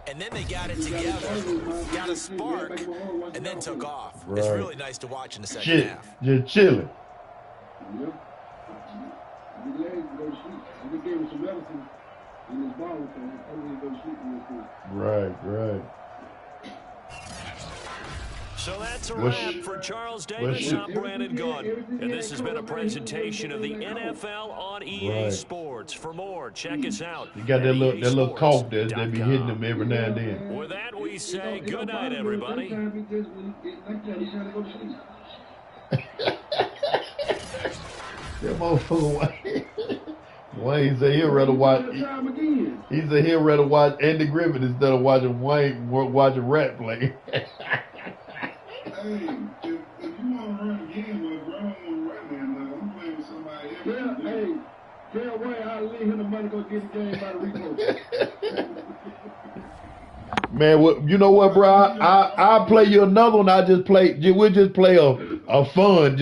And then they got it together, got a spark, and then took off. It's really nice to watch in the second half. Just chilling. Yeah. I be glad to go to sleep. I just gave him some medicine in his bottle, so I need to go to sleep real quick. Right. So that's a wrap for Charles Davis. I'm Brandon Gaudin. And this has been a presentation of the NFL on EA Sports. For more, check us out. You got that little cough that they be hitting them every now and then. With that, we say good night, everybody. That motherfucker Wayne said he'd rather watch. He said he'd rather watch Andy Griffith instead of watching watching Rat play. Hey, if you want to run again, well, bro, I don't want to run there. I'm playing with somebody else. Yeah, hey, tell Wayne I'll leave him the money to go get the game out of repo. Man, you know what, bro? I'll play you another one. We'll just play a fun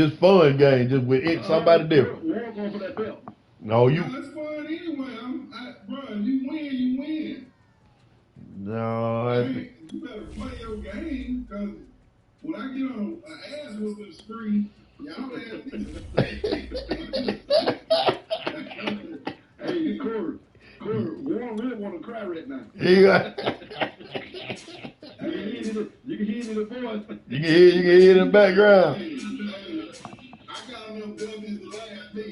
game, just with somebody different. We're going for that belt. No, you. That's fun anyway. Bro, you win. No, you better play your game, because when I get on an ass whooping spree, y'all Hey, Corey, Warren really want to cry right now. Yeah. You can hear it in the voice. You can hear it in the background. I got enough W's to laugh me.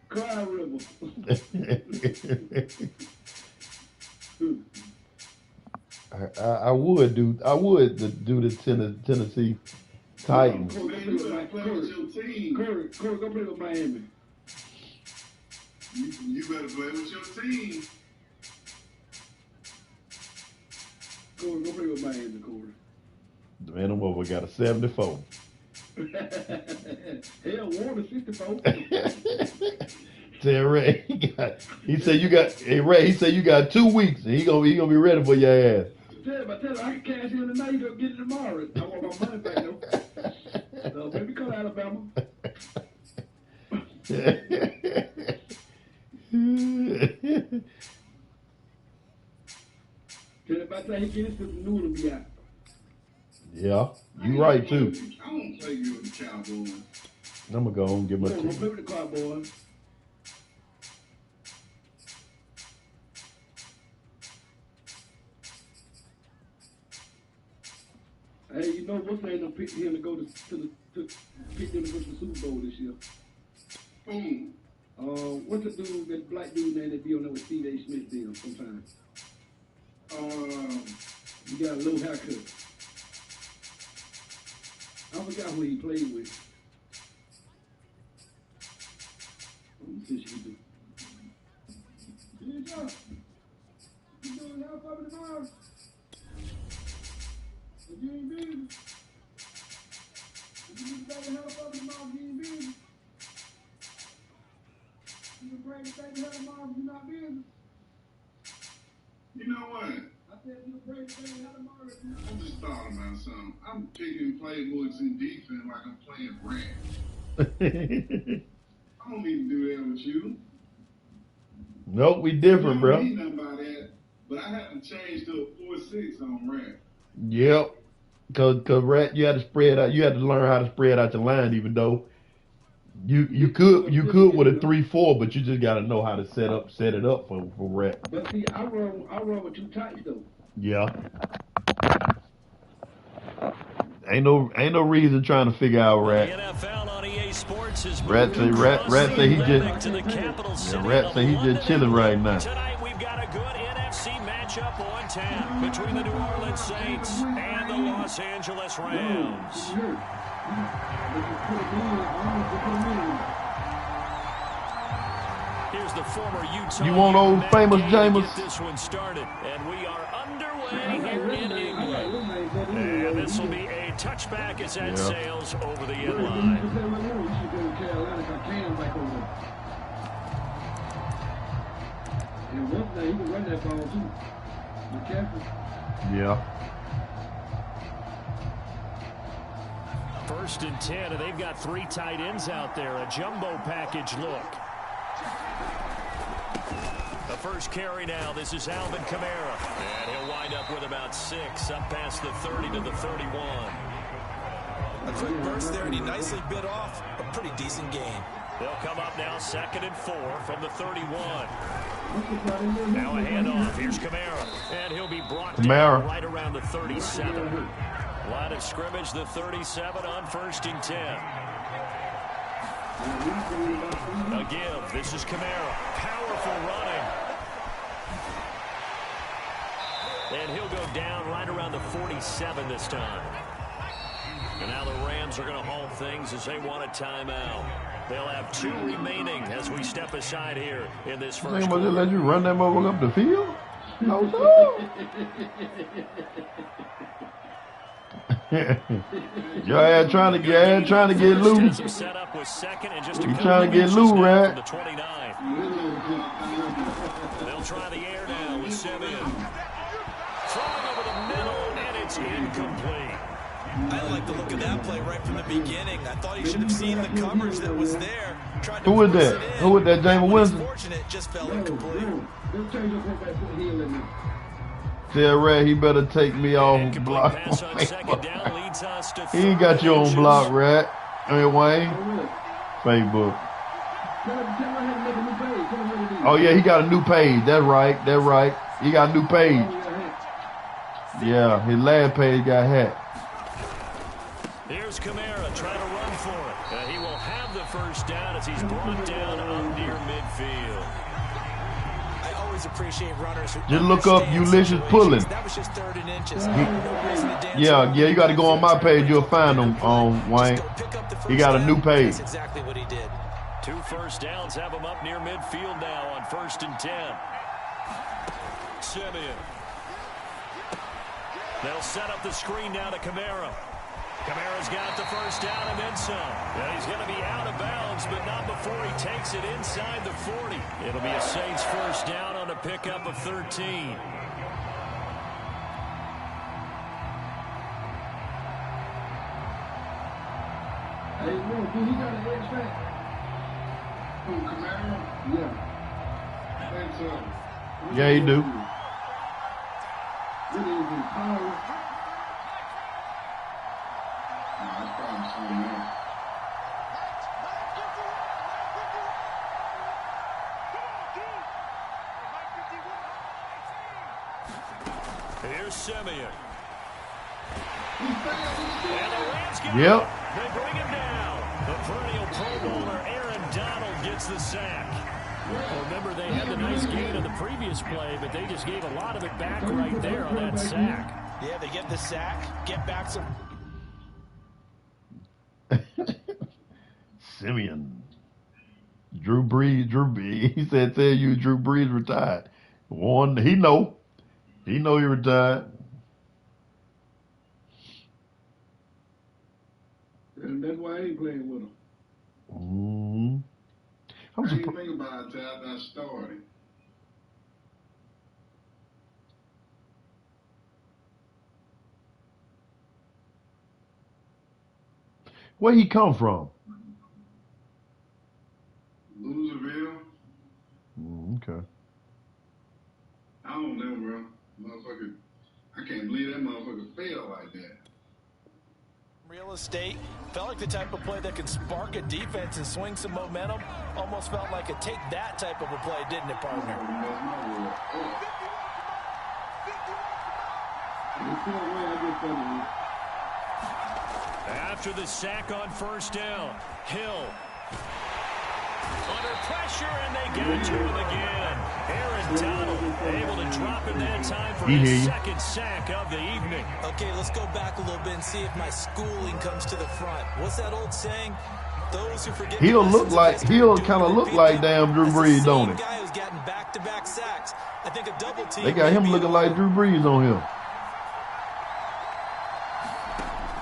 Cry river. I would do the Tennessee Titans. Corey, go play with Miami. You better play with your team. Corey, go play with Miami, Corey. The man over got a 74. Hell, Warren is 64. Tell Ray, he said you got 2 weeks and he gonna be ready for your ass. Tell him I can cash in tonight, you gonna get it tomorrow. I want my money back though. So maybe come to Alabama. Tell him by the time he gets this, the noodle be out. Yeah, you right too. I won't play you with the Cowboys. I'm gonna go home and get my team. Play with the Cowboys. Hey, you know what's name them picked him to go to pick them to go to the Super Bowl this year? What's the dude, that black dude name that be on there with Steve A. Smith deal sometimes? You got a little haircut. I forgot who he played with. Let me see what she can do. Good job. You doing help up tomorrow? If you ain't busy. If you need to help up tomorrow, if you ain't busy. You can bring the thing to help tomorrow if you're not busy. You know what? I said you can bring the thing to help tomorrow if you're not busy. I just thought about something. I'm picking playbooks in defense like I'm playing Rat. I don't need to do that with you. Nope, we different, bro. I don't need nothing about that, but I haven't changed to a 4-6 on Rat. Yep. Cause Rat, you had to spread out. You had to learn how to spread out your line, even though you could with a 3-4, but you just got to know how to set it up for Rat. But see, I run with 2 tights though. Yeah. Ain't no reason trying to figure out Rat. Rat say he just chilling right now. Tonight we've got a good NFC matchup on tap between the New Orleans Saints and the Los Angeles Rams. Here's the former Utah. You want old famous Jameis? Get this one started, and we are underway here in England. And this will be a touchback as that sails over the end line. And one day he can run that ball too. McCaffrey. Yeah. 1st and 10, and they've got 3 tight ends out there. A jumbo package look. A first carry now. This is Alvin Kamara. And he'll wind up with about 6, up past the 30 to the 31. A quick burst there, and he nicely bit off a pretty decent gain. They'll come up now 2nd and 4 from the 31. Now a handoff. Here's Kamara. And he'll be brought down right around the 37. Line of scrimmage, the 37 on 1st and 10. A give. This is Kamara. Powerful running. And he'll go down right around the 47 this time. And now the Rams are going to halt things as they want a timeout. They'll have 2 remaining as we step aside here in this first quarter. They let you run that motherfucker up the field? No, Your ass trying to get loose. You trying to get loose, right? They'll try the air now with Simeon. Throwing over the middle, and it's incomplete. I like the look of that play right from the beginning. I thought he should have seen the coverage that was there. Who was that? Who was that? James Winston? Fortunate, just fell incomplete. Tell Ray he better take me off block. He ain't got you on block, Rat. I mean, Wayne. Facebook. Oh, yeah, he got a new page. That's right. That's right. He got a new page. Yeah, his last page got hacked. Here's Kamara trying to run for it. He will have the first down as he's brought down up near midfield. I always appreciate runners who just look up Ulysses Pulling. That was just 3rd and inches. Yeah, you got to go on my page. You'll find him on Wayne. He got a new page. That's exactly what he did. 2 first downs have him up near midfield now on 1st and 10. Simeon. They'll set up the screen now to Kamara. Kamara's got the first down and then some. Yeah, he's going to be out of bounds, but not before he takes it inside the 40. It'll be a Saints first down on a pickup of 13. Hey, look, he got an extract from Kamara? Yeah. Thanks, yeah, he do. What is his power? That's probably something else. Here's Simeon. And the Rams get Yep. They bring him down. The perennial Pro Bowler Aaron Donald gets the sack. Well, remember, they had the nice gain on the previous play, but they just gave a lot of it back right there on that sack. Yeah, they get the sack, get back some. Simeon. Drew Brees. He said, tell you Drew Brees retired. He know he retired. And that's why I ain't playing with him. I didn't think about it until after I started. Where he come from? Louisville. Okay. I don't know, bro. Motherfucker, I can't believe that motherfucker failed like that. Real estate felt like the type of play that can spark a defense and swing some momentum. Almost felt like a take that type of a play, didn't it, partner? After the sack on first down, Hill under pressure, and they get to him again. Aaron Donald able to drop him that time for his second sack of the evening. Okay, let's go back a little bit and see if my schooling comes to the front. What's that old saying? Those who forget he'll kind of look like damn Drew Brees, don't he? Guy who's gotten back-to-back sacks. I think a double team. They got him looking like Drew Brees on him.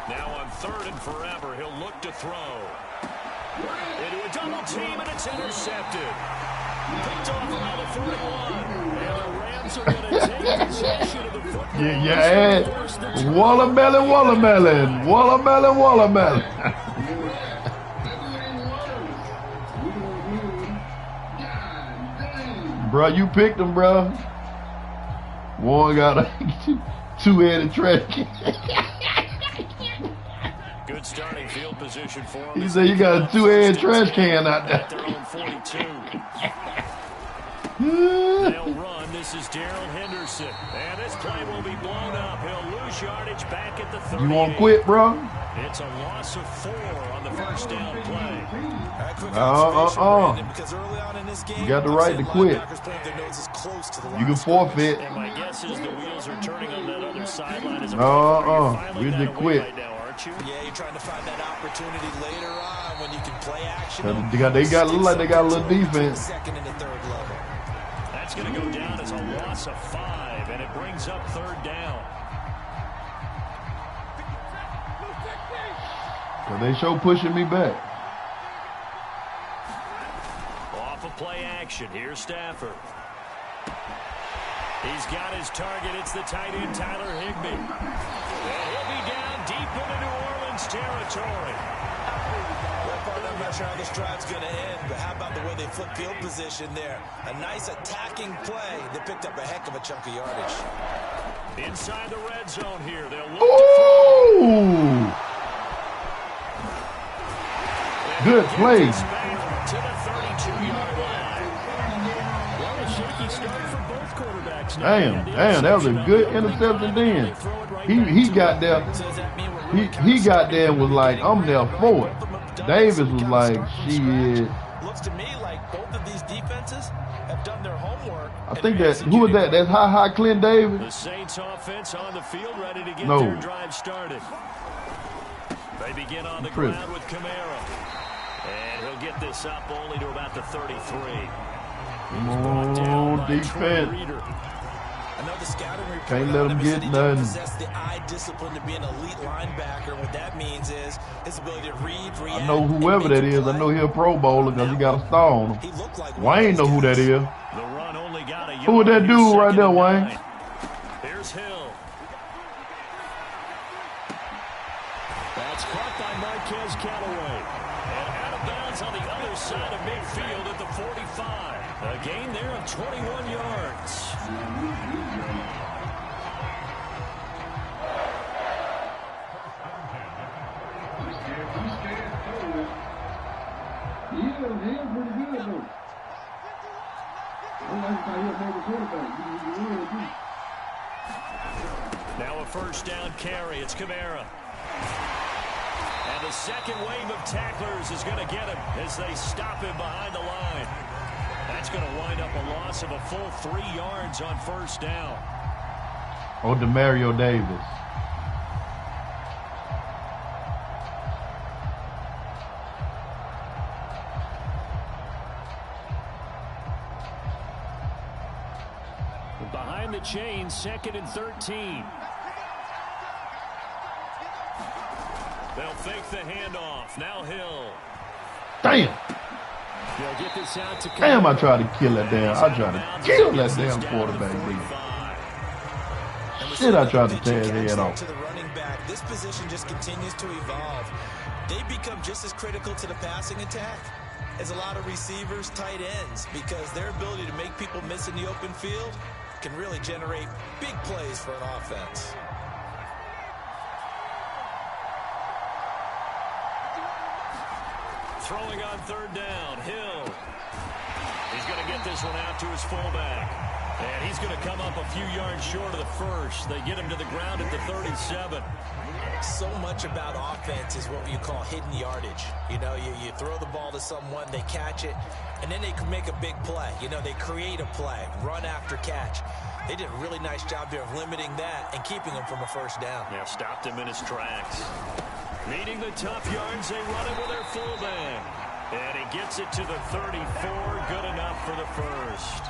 Now on 3rd and forever, he'll look to throw. Into a double team, and it's intercepted. Picked off around the 41. And the Rams are going to take possession of the football. Yeah. Watermelon. Bro, you picked him, bro. Warren got a two-headed trash can. Good starting field position for him. He said you got a two-headed trash can out there. Their own 42. They'll run. This is Darrell Henderson. And this play will be blown up. He'll lose yardage back at the 38. You want to quit, bro? It's a loss of 4 on the first down play. Because early on in this game, you got the right to quit. You can forfeit. And my guess is the wheels are turning on that other sideline. We just quit. Right now, aren't you? Yeah, you're trying to find that opportunity later on when you can play action. They got look like they got a little defense. Second and the third level. That's going to go down as a loss of 5, and it brings up third down. So they show pushing me back. Off of play action. Here's Stafford. He's got his target. It's the tight end, Tyler Higbee. And he'll be down deep into New Orleans territory. I'm not sure how this drive's going to end, but how about the way they flip field position there? A nice attacking play. They picked up a heck of a chunk of yardage. Inside the red zone here. They'll look Ooh! Good play. to the 32-yard line. Well, a shaky start for both quarterbacks. Damn, that was a good interception then. He got there. He got there and was like, I'm there for it. Davis was like, shit. Looks to me like both of these defenses have done their homework. I think that, who was that? That's high Clint Davis? The Saints offense on the field ready to get their drive started. They begin on the ground with Kamara. And he'll get this up only to about the 33. Come on, defense. I know the scouting report Can't let him get nothing. Possess the eye discipline to be an elite linebacker. What that means is his ability to read, react. I know whoever that is. I know he's a Pro Bowler because he got a star on him. Wayne know who that is. The run only got a yard. Who that dude right there, Wayne? Here's Hill. That's caught by Marquez Callaway. And out of bounds on the other side of midfield at the 45. A gain there of 21 yards. Now a first down carry. It's Kamara. And the second wave of tacklers is going to get him as they stop him behind the line. That's going to wind up a loss of a full 3 yards on first down. Oh, Demario Davis. Behind the chains, 2nd and 13. They'll fake the handoff. Now Hill. Damn. They'll get this out to Damn, I tried to kill that damn. I tried to kill that damn quarterback. Shit, I tried to tear his head off. To the running back, this position just continues to evolve. They become just as critical to the passing attack as a lot of receivers, tight ends, because their ability to make people miss in the open field can really generate big plays for an offense. Throwing on third down, Hill. He's going to get this one out to his fullback. And he's going to come up a few yards short of the first. They get him to the ground at the 37. So much about offense is what you call hidden yardage. You know, you throw the ball to someone, they catch it, and then they can make a big play. You know, they create a play, run after catch. They did a really nice job there of limiting that and keeping him from a first down. Yeah, stopped him in his tracks. Needing the tough yards, they run it with their fullback. And he gets it to the 34, good enough for the first.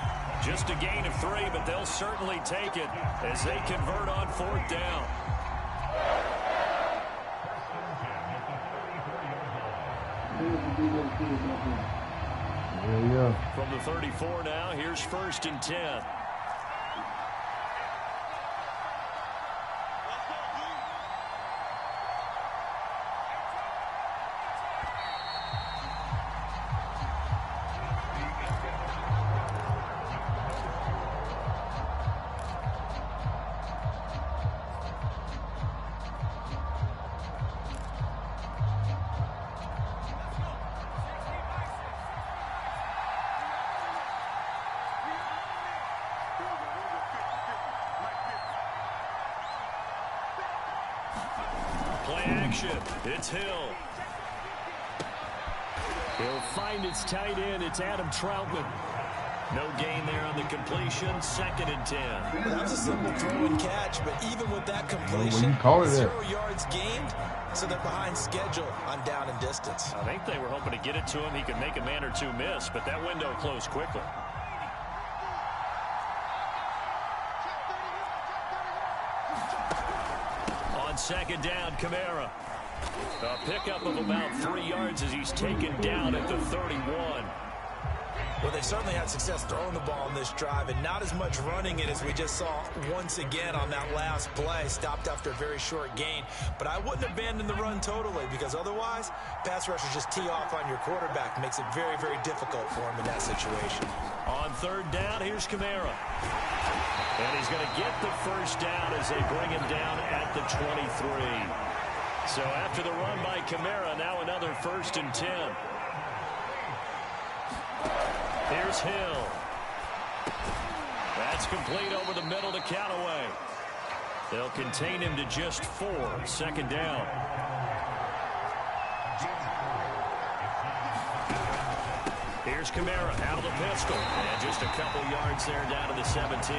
Just a gain of 3, but they'll certainly take it as they convert on 4th down. Yeah. From the 34 now, here's 1st and 10. play action. It's Hill. He'll find his tight end. It's Adam Troutman. No gain there on the completion. 2nd and 10. Well, that was a simple throw and catch, but even with that completion, 0 yards gained, so they're behind schedule on down and distance. I think they were hoping to get it to him. He could make a man or two miss, but that window closed quickly. On 2nd down, Kamara. A pickup of about 3 yards as he's taken down at the 31. Well, they certainly had success throwing the ball on this drive, and not as much running it as we just saw once again on that last play. Stopped after a very short gain. But I wouldn't abandon the run totally, because otherwise, pass rushers just tee off on your quarterback. Makes it very, very difficult for him in that situation. On 3rd down, here's Kamara. And he's going to get the first down as they bring him down at the 23. So after the run by Kamara, now another 1st and 10. Here's Hill. That's complete over the middle to Callaway. They'll contain him to just 4. 2nd down. Here's Kamara out of the pistol. And just a couple yards there down to the 17.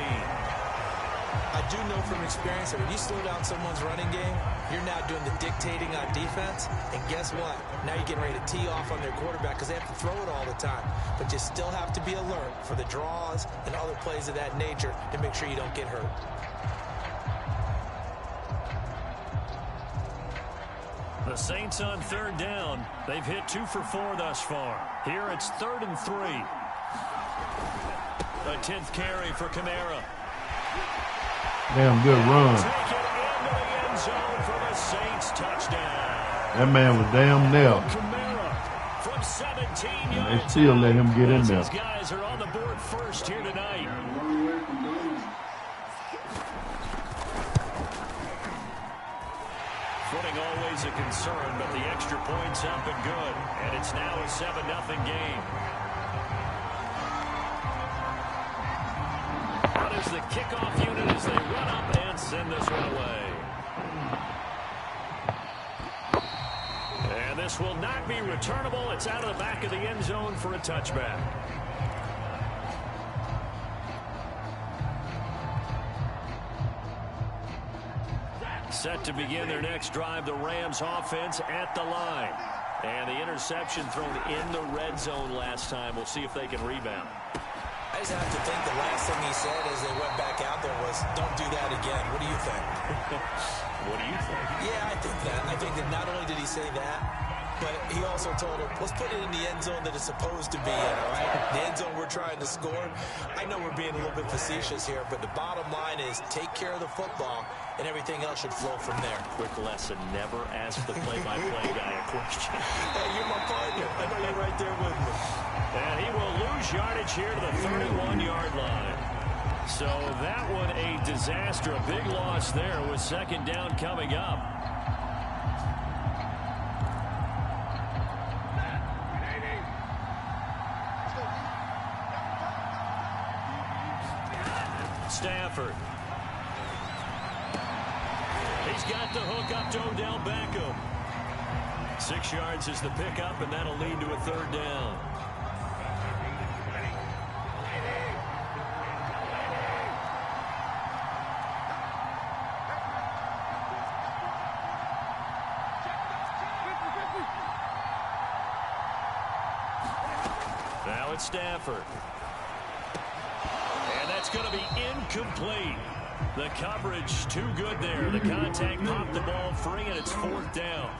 I do know from experience that when you slow down someone's running game, you're now doing the dictating on defense. And guess what? Now you're getting ready to tee off on their quarterback because they have to throw it all the time. But you still have to be alert for the draws and other plays of that nature to make sure you don't get hurt. The Saints on 3rd down. They've hit 2 for 4 thus far. Here it's 3rd and 3. A 10th carry for Kamara. Damn good run. Take it into the end zone for the Saints touchdown. That man was damn nailed. Kamara from 17 yards. They still let him get in there. These guys are on the board first here tonight. Footing always a concern, but the extra point's up and good. And it's now a 7-0 game. What is the kickoff unit as they run up and send this one away? And this will not be returnable. It's out of the back of the end zone for a touchback. Set to begin their next drive, the Rams offense at the line. And the interception thrown in the red zone last time. We'll see if they can rebound. I just have to think the last thing he said as they went back out there was, don't do that again. What do you think? What do you think? Yeah, I think that. I think that not only did he say that, but he also told him, let's put it in the end zone that it's supposed to be in, all right? The end zone we're trying to score. I know we're being a little bit facetious here, but the bottom line is take care of the football, and everything else should flow from there. Quick lesson, never ask the play-by-play guy a question. Hey, you're my partner. I know you're right there with me. And he will lose yardage here to the 31-yard line. So that one a disaster, a big loss there with 2nd down coming up. Stafford. He's got the hook up to Odell Beckham. 6 yards is the pickup, and that'll lead to a 3rd down. Now it's Stafford. And that's going to be incomplete. The coverage too good there. The contact popped the ball free, and it's 4th down.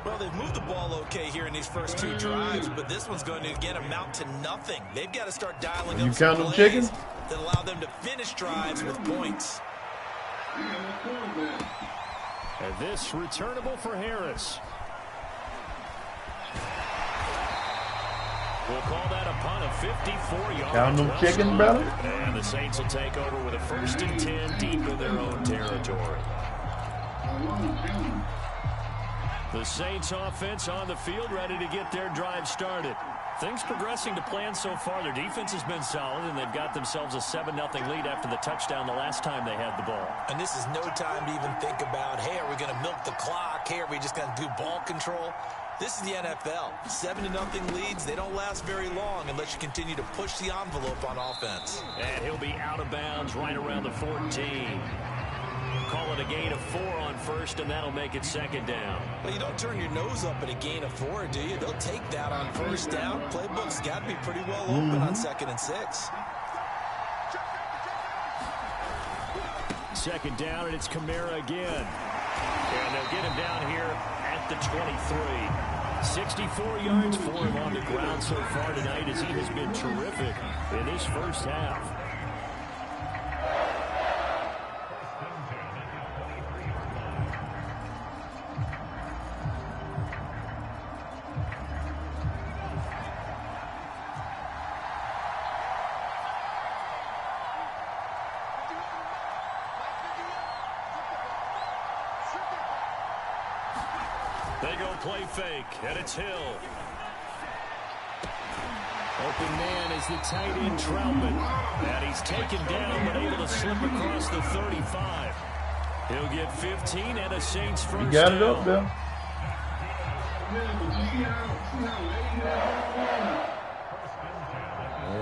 Well, they've moved the ball okay here in these first 2 drives, but this one's going to, again, amount to nothing. They've got to start dialing up some plays chicken? that allow them to finish drives with points. And this returnable for Harris. We'll call that a punt of 54 yards. Count them chicken, brother. And the Saints will take over with a 1st and 10 deep in their own territory. The Saints offense on the field ready to get their drive started. Things progressing to plan so far. Their defense has been solid, and they've got themselves a 7-0 lead after the touchdown the last time they had the ball. And this is no time to even think about, hey, are we going to milk the clock? Hey, are we just going to do ball control? This is the NFL. 7-0 leads, they don't last very long unless you continue to push the envelope on offense. And he'll be out of bounds right around the 14. Call it a gain of 4 on first, and that'll make it second down. Well, you don't turn your nose up at a gain of 4, do you? They'll take that on first down. Playbook's got to be pretty well open on 2nd and 6. Second down, and it's Kamara again. And they'll get him down here at the 23. 64 yards for him on the ground so far tonight, as he has been terrific in this first half. They go play fake, and it's Hill. Open man is the tight end, Troutman. And he's taken down, but able to slip across the 35. He'll get 15 and a Saints first down. You got it up there.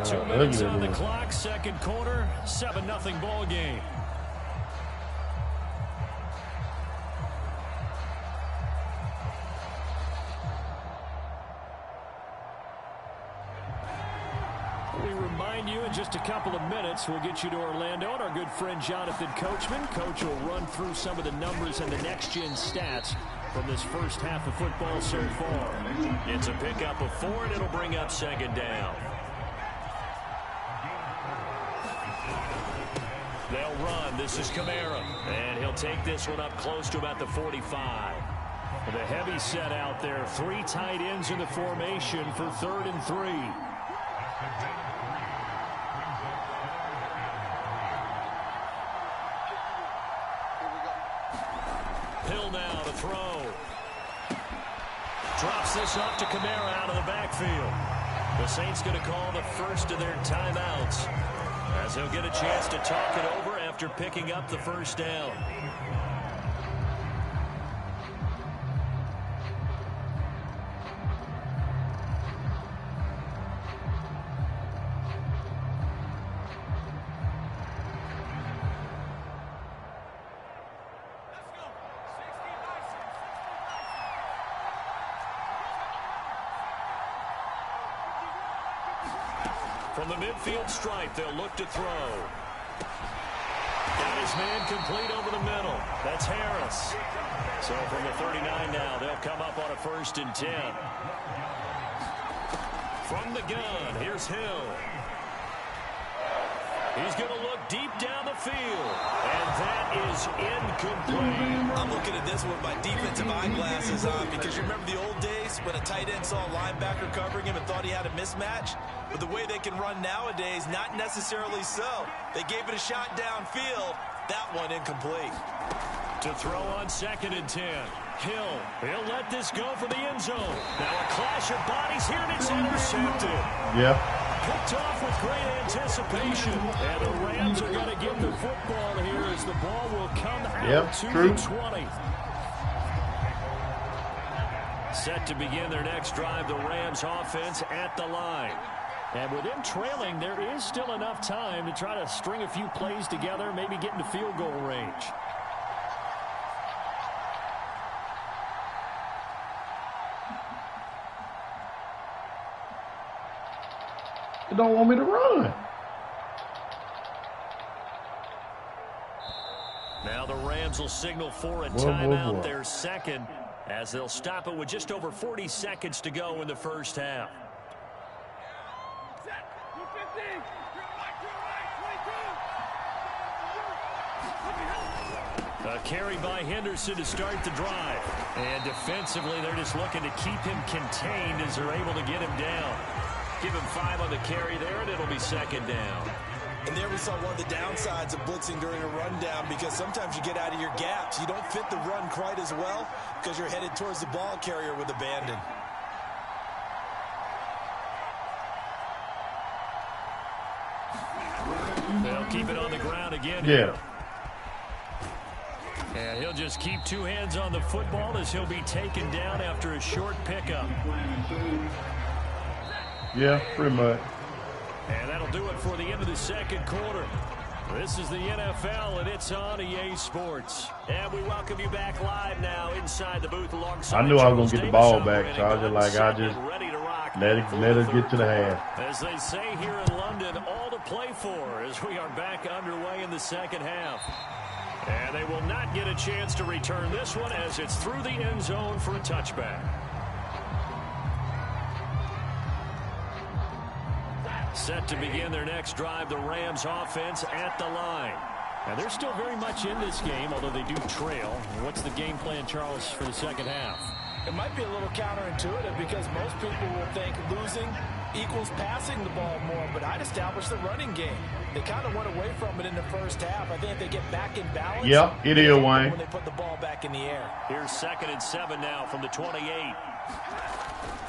2 minutes on the clock, second quarter, 7-0 ball game. You in just a couple of minutes. We'll get you to Orlando and our good friend Jonathan Coachman. Coach will run through some of the numbers and the next-gen stats from this first half of football so far. It's a pickup of 4, and it'll bring up second down. They'll run. This is Kamara, and he'll take this one up close to about the 45. With a heavy set out there, 3 tight ends in the formation for 3rd and 3. Hill now to throw. Drops this off to Kamara out of the backfield. The Saints going to call the first of their timeouts, as he'll get a chance to talk it over after picking up the first down. From the midfield stripe, they'll look to throw. Got his man complete over the middle. That's Harris. So from the 39 now, they'll come up on a 1st and 10. From the gun, here's Hill. He's going to look deep down the field, and that is incomplete. I'm looking at this with my defensive eyeglasses on, because you remember the old days when a tight end saw a linebacker covering him and thought he had a mismatch? But the way they can run nowadays, not necessarily so. They gave it a shot downfield. That one incomplete. To throw on 2nd and 10. Hill, he'll let this go for the end zone. Now a clash of bodies here, and it's intercepted. Yeah. Picked off with great anticipation. And the Rams are going to get the football here as the ball will come out to the 20. Set to begin their next drive, the Rams offense at the line. And with them trailing, there is still enough time to try to string a few plays together, maybe get into field goal range. They don't want me to run. Now the Rams will signal for a timeout, their second, as they'll stop it with just over 40 seconds to go in the first half. A carry by Henderson to start the drive. And defensively, they're just looking to keep him contained as they're able to get him down. Give him 5 on the carry there, and it'll be second down. And there we saw one of the downsides of blitzing during a rundown, because sometimes you get out of your gaps. You don't fit the run quite as well because you're headed towards the ball carrier with abandon. keep it on the ground again. Yeah. And he'll just keep two hands on the football as he'll be taken down after a short pickup. Yeah, pretty much. And that'll do it for the end of the second quarter. This is the NFL, and it's on EA Sports. And we welcome you back live now inside the booth alongside. I knew I was going to get the ball back, so I was just like, I just let it get to the half. As they say here in London, all to play for as we are back underway in the second half. And they will not get a chance to return this one as it's through the end zone for a touchback. Set to begin their next drive, the Rams offense at the line. And they're still very much in this game, although they do trail. What's the game plan, Charles, for the second half? It might be a little counterintuitive because most people will think losing equals passing the ball more, but I'd establish the running game. They kind of went away from it in the first half. I think if they get back in balance, yep, it is, Wayne. When they put the ball back in the air. Here's 2nd and 7 now from the 28.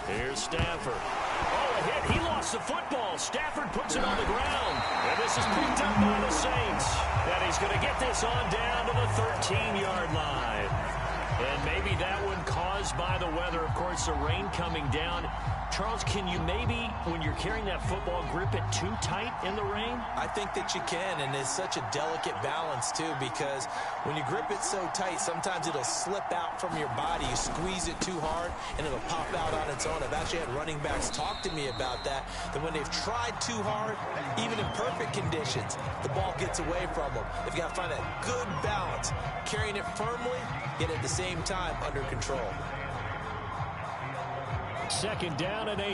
Here's Stafford. Oh, a hit. He lost the football. Stafford puts it on the ground. And this is picked up by the Saints. And he's going to get this on down to the 13-yard line. And maybe that one caused by the weather. Of course, the rain coming down. Charles, can you maybe, when you're carrying that football, grip it too tight in the rain? I think that you can, and it's such a delicate balance, too, because when you grip it so tight, sometimes it'll slip out from your body. You squeeze it too hard, and it'll pop out on its own. I've actually had running backs talk to me about that when they've tried too hard, even in perfect conditions, the ball gets away from them. They've got to find that good balance, carrying it firmly, yet at the same time under control. 2nd down and 8.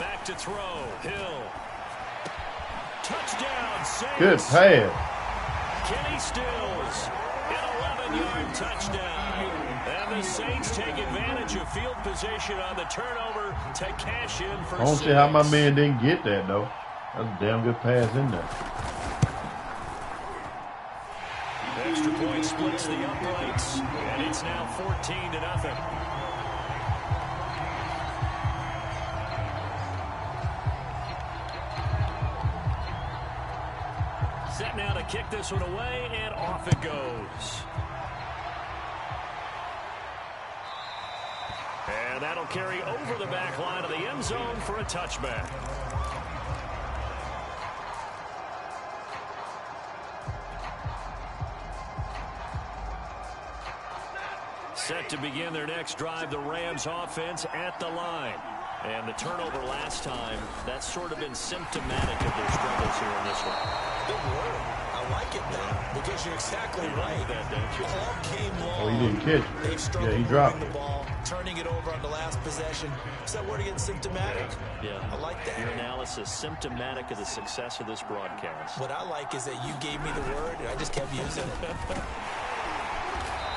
Back to throw. Hill. Touchdown, Saints. Good pass. Kenny Stills. An 11-yard touchdown. And the Saints take advantage of field position on the turnover to cash in for I don't see how my man didn't get that, though. That's a damn good pass in there. Extra point splits the uprights, and it's now 14-0. Set now to kick this one away, and off it goes. And that'll carry over the back line of the end zone for a touchback. Set to begin their next drive, the Rams offense at the line. And the turnover last time, that's sort of been symptomatic of their struggles here in this one. Good word. I like it now because you're exactly right. That, don't you? All game long. Oh, he didn't catch it. They've struggled Yeah, he dropped moving the ball, turning it over on the last possession. Is that word again, symptomatic? Yeah. I like that. Your analysis, symptomatic of the success of this broadcast. What I like is that you gave me the word, and I just kept using it.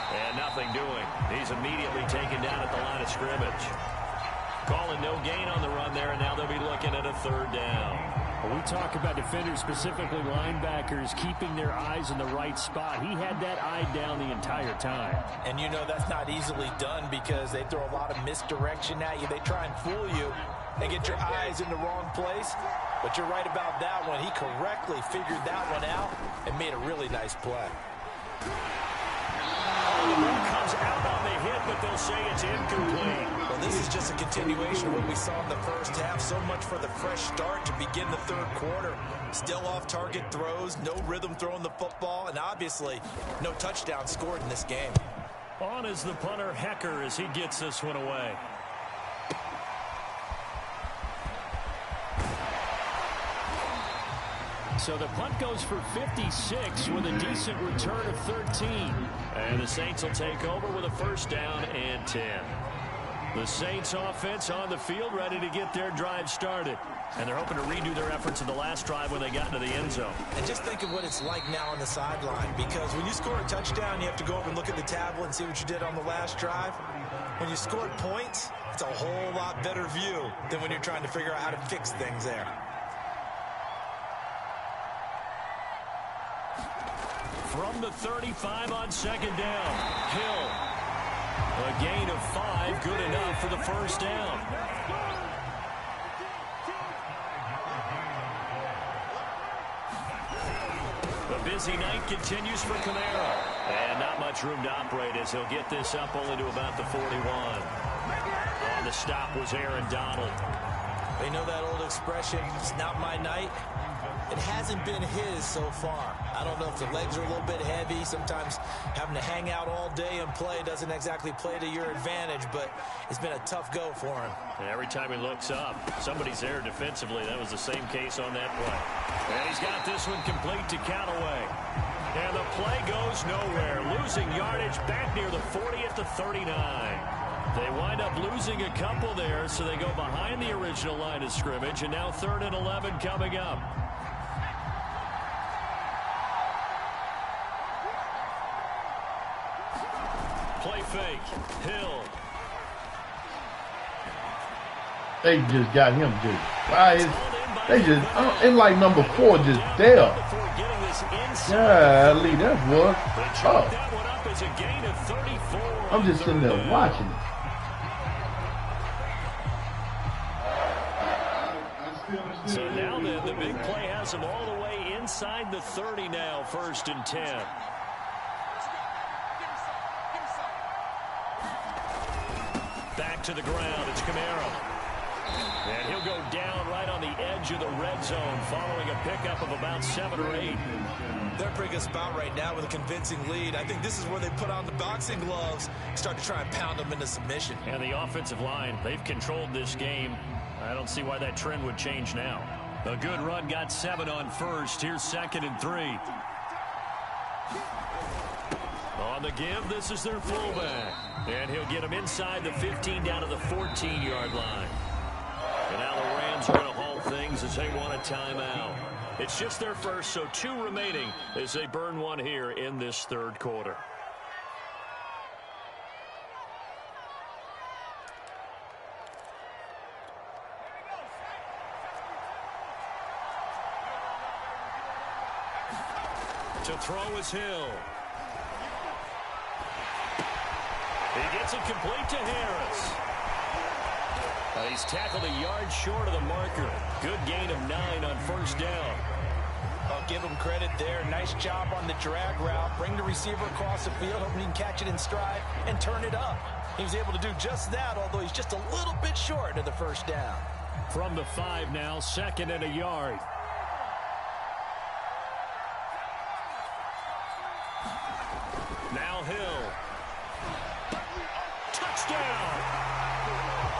And nothing doing. He's immediately taken down at the line of scrimmage. Calling no gain on the run there, and now they'll be looking at a 3rd down. When we talk about defenders, specifically linebackers, keeping their eyes in the right spot. He had that eye down the entire time. And you know that's not easily done because they throw a lot of misdirection at you. They try and fool you and get your eyes in the wrong place. But you're right about that one. He correctly figured that one out and made a really nice play. The ball comes out on the hit, but they'll say it's incomplete. Well, this is just a continuation of what we saw in the first half. So much for the fresh start to begin the 3rd quarter. Still off-target throws, no rhythm throwing the football, and obviously no touchdown scored in this game. On is the punter, Hecker, as he gets this one away. So the punt goes for 56 with a decent return of 13. And the Saints will take over with a 1st down and 10. The Saints offense on the field ready to get their drive started. And they're hoping to redo their efforts in the last drive when they got into the end zone. And just think of what it's like now on the sideline, because when you score a touchdown, you have to go over and look at the tablet and see what you did on the last drive. When you scored points, it's a whole lot better view than when you're trying to figure out how to fix things there. From the 35 on 2nd down, Hill. A gain of 5, good enough for the first down. The busy night continues for Kamara. And not much room to operate as he'll get this up only to about the 41. On the stop was Aaron Donald. They know that old expression, it's not my night. It hasn't been his so far. I don't know if the legs are a little bit heavy. Sometimes having to hang out all day and play doesn't exactly play to your advantage, but it's been a tough go for him. And every time he looks up, somebody's there defensively. That was the same case on that play. And he's got this one complete to Callaway. And the play goes nowhere. Losing yardage back near the 40 at the 39. They wind up losing a couple there, so they go behind the original line of scrimmage, and now 3rd and 11 coming up. Play fake. Hill. They just got him just. They just, in like number 4, just there. Golly, that was tough. I'm just sitting there watching it. So now then, the big play has him all the way inside the 30 now, 1st and 10. Back to the ground, it's Kamara. And he'll go down right on the edge of the red zone following a pickup of about 7 or 8. They're bringing us about right now with a convincing lead. I think this is where they put on the boxing gloves, start to try and pound them into submission. And the offensive line, they've controlled this game. I don't see why that trend would change now. A good run got 7 on 1st. Here's 2nd and 3. On the give, this is their fullback. And he'll get him inside the 15 down to the 14-yard line. And now the Rams are going to halt things as they want a timeout. It's just their first, so 2 remaining as they burn one here in this 3rd quarter. To throw is Hill. He gets it complete to Harris. He's tackled a yard short of the marker. Good gain of 9 on 1st down. I'll give him credit there. Nice job on the drag route. Bring the receiver across the field, hoping he can catch it in stride and turn it up. He was able to do just that, although he's just a little bit short of the 1st down. From the 5 now, 2nd and a yard. Now Hill. Touchdown!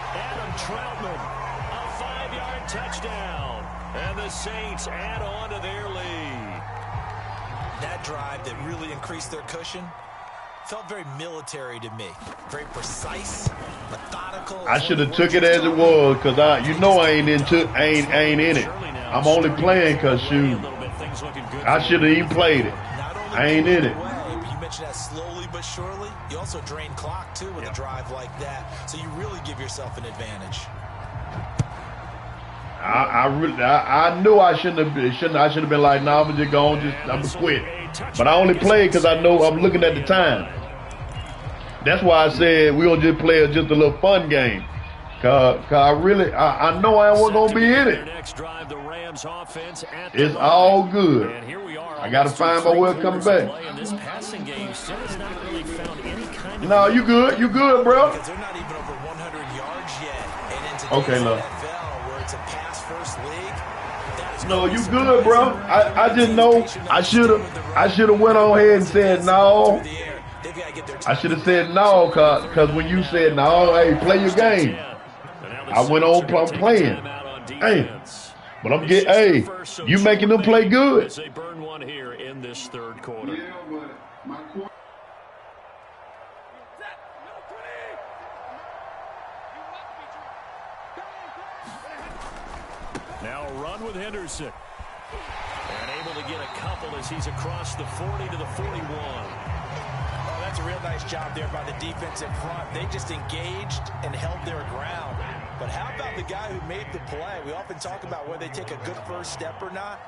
Adam Troutman, a 5-yard touchdown. And the Saints add on to their lead. That drive that really increased their cushion felt very military to me. Very precise, methodical. I should have took it as it was, because I ain't in it. I'm only playing because, shoot, I should have even played it. I ain't in it. You mentioned that slowly but surely. You also drain clock, too, with a drive like that. So you really give yourself an advantage. I knew I shouldn't have been like, nah, I'm just going, I'm gonna quit. But I only played because I know I'm looking at the time. That's why I said we'll just play just a little fun game. Cause I know I wasn't gonna be in it. It's all good. I gotta find my way coming back. No, you good, bro. Because they're not even over 100 yards yet. And in today's okay, love. NFL, where it's a pass-first league, no, you good, bro. I just know I should have went on ahead and said no. I should have said no, cause when you said no, hey, play your game. I went on playing. Hey, but I'm getting, hey, you making them play good. They burn one here in this 3rd quarter. Yeah, but my quarter. Now a run with Henderson. And able to get a couple as he's across the 40 to the 41. Oh, that's a real nice job there by the defensive front. They just engaged and held their ground. But how about the guy who made the play? We often talk about whether they take a good first step or not.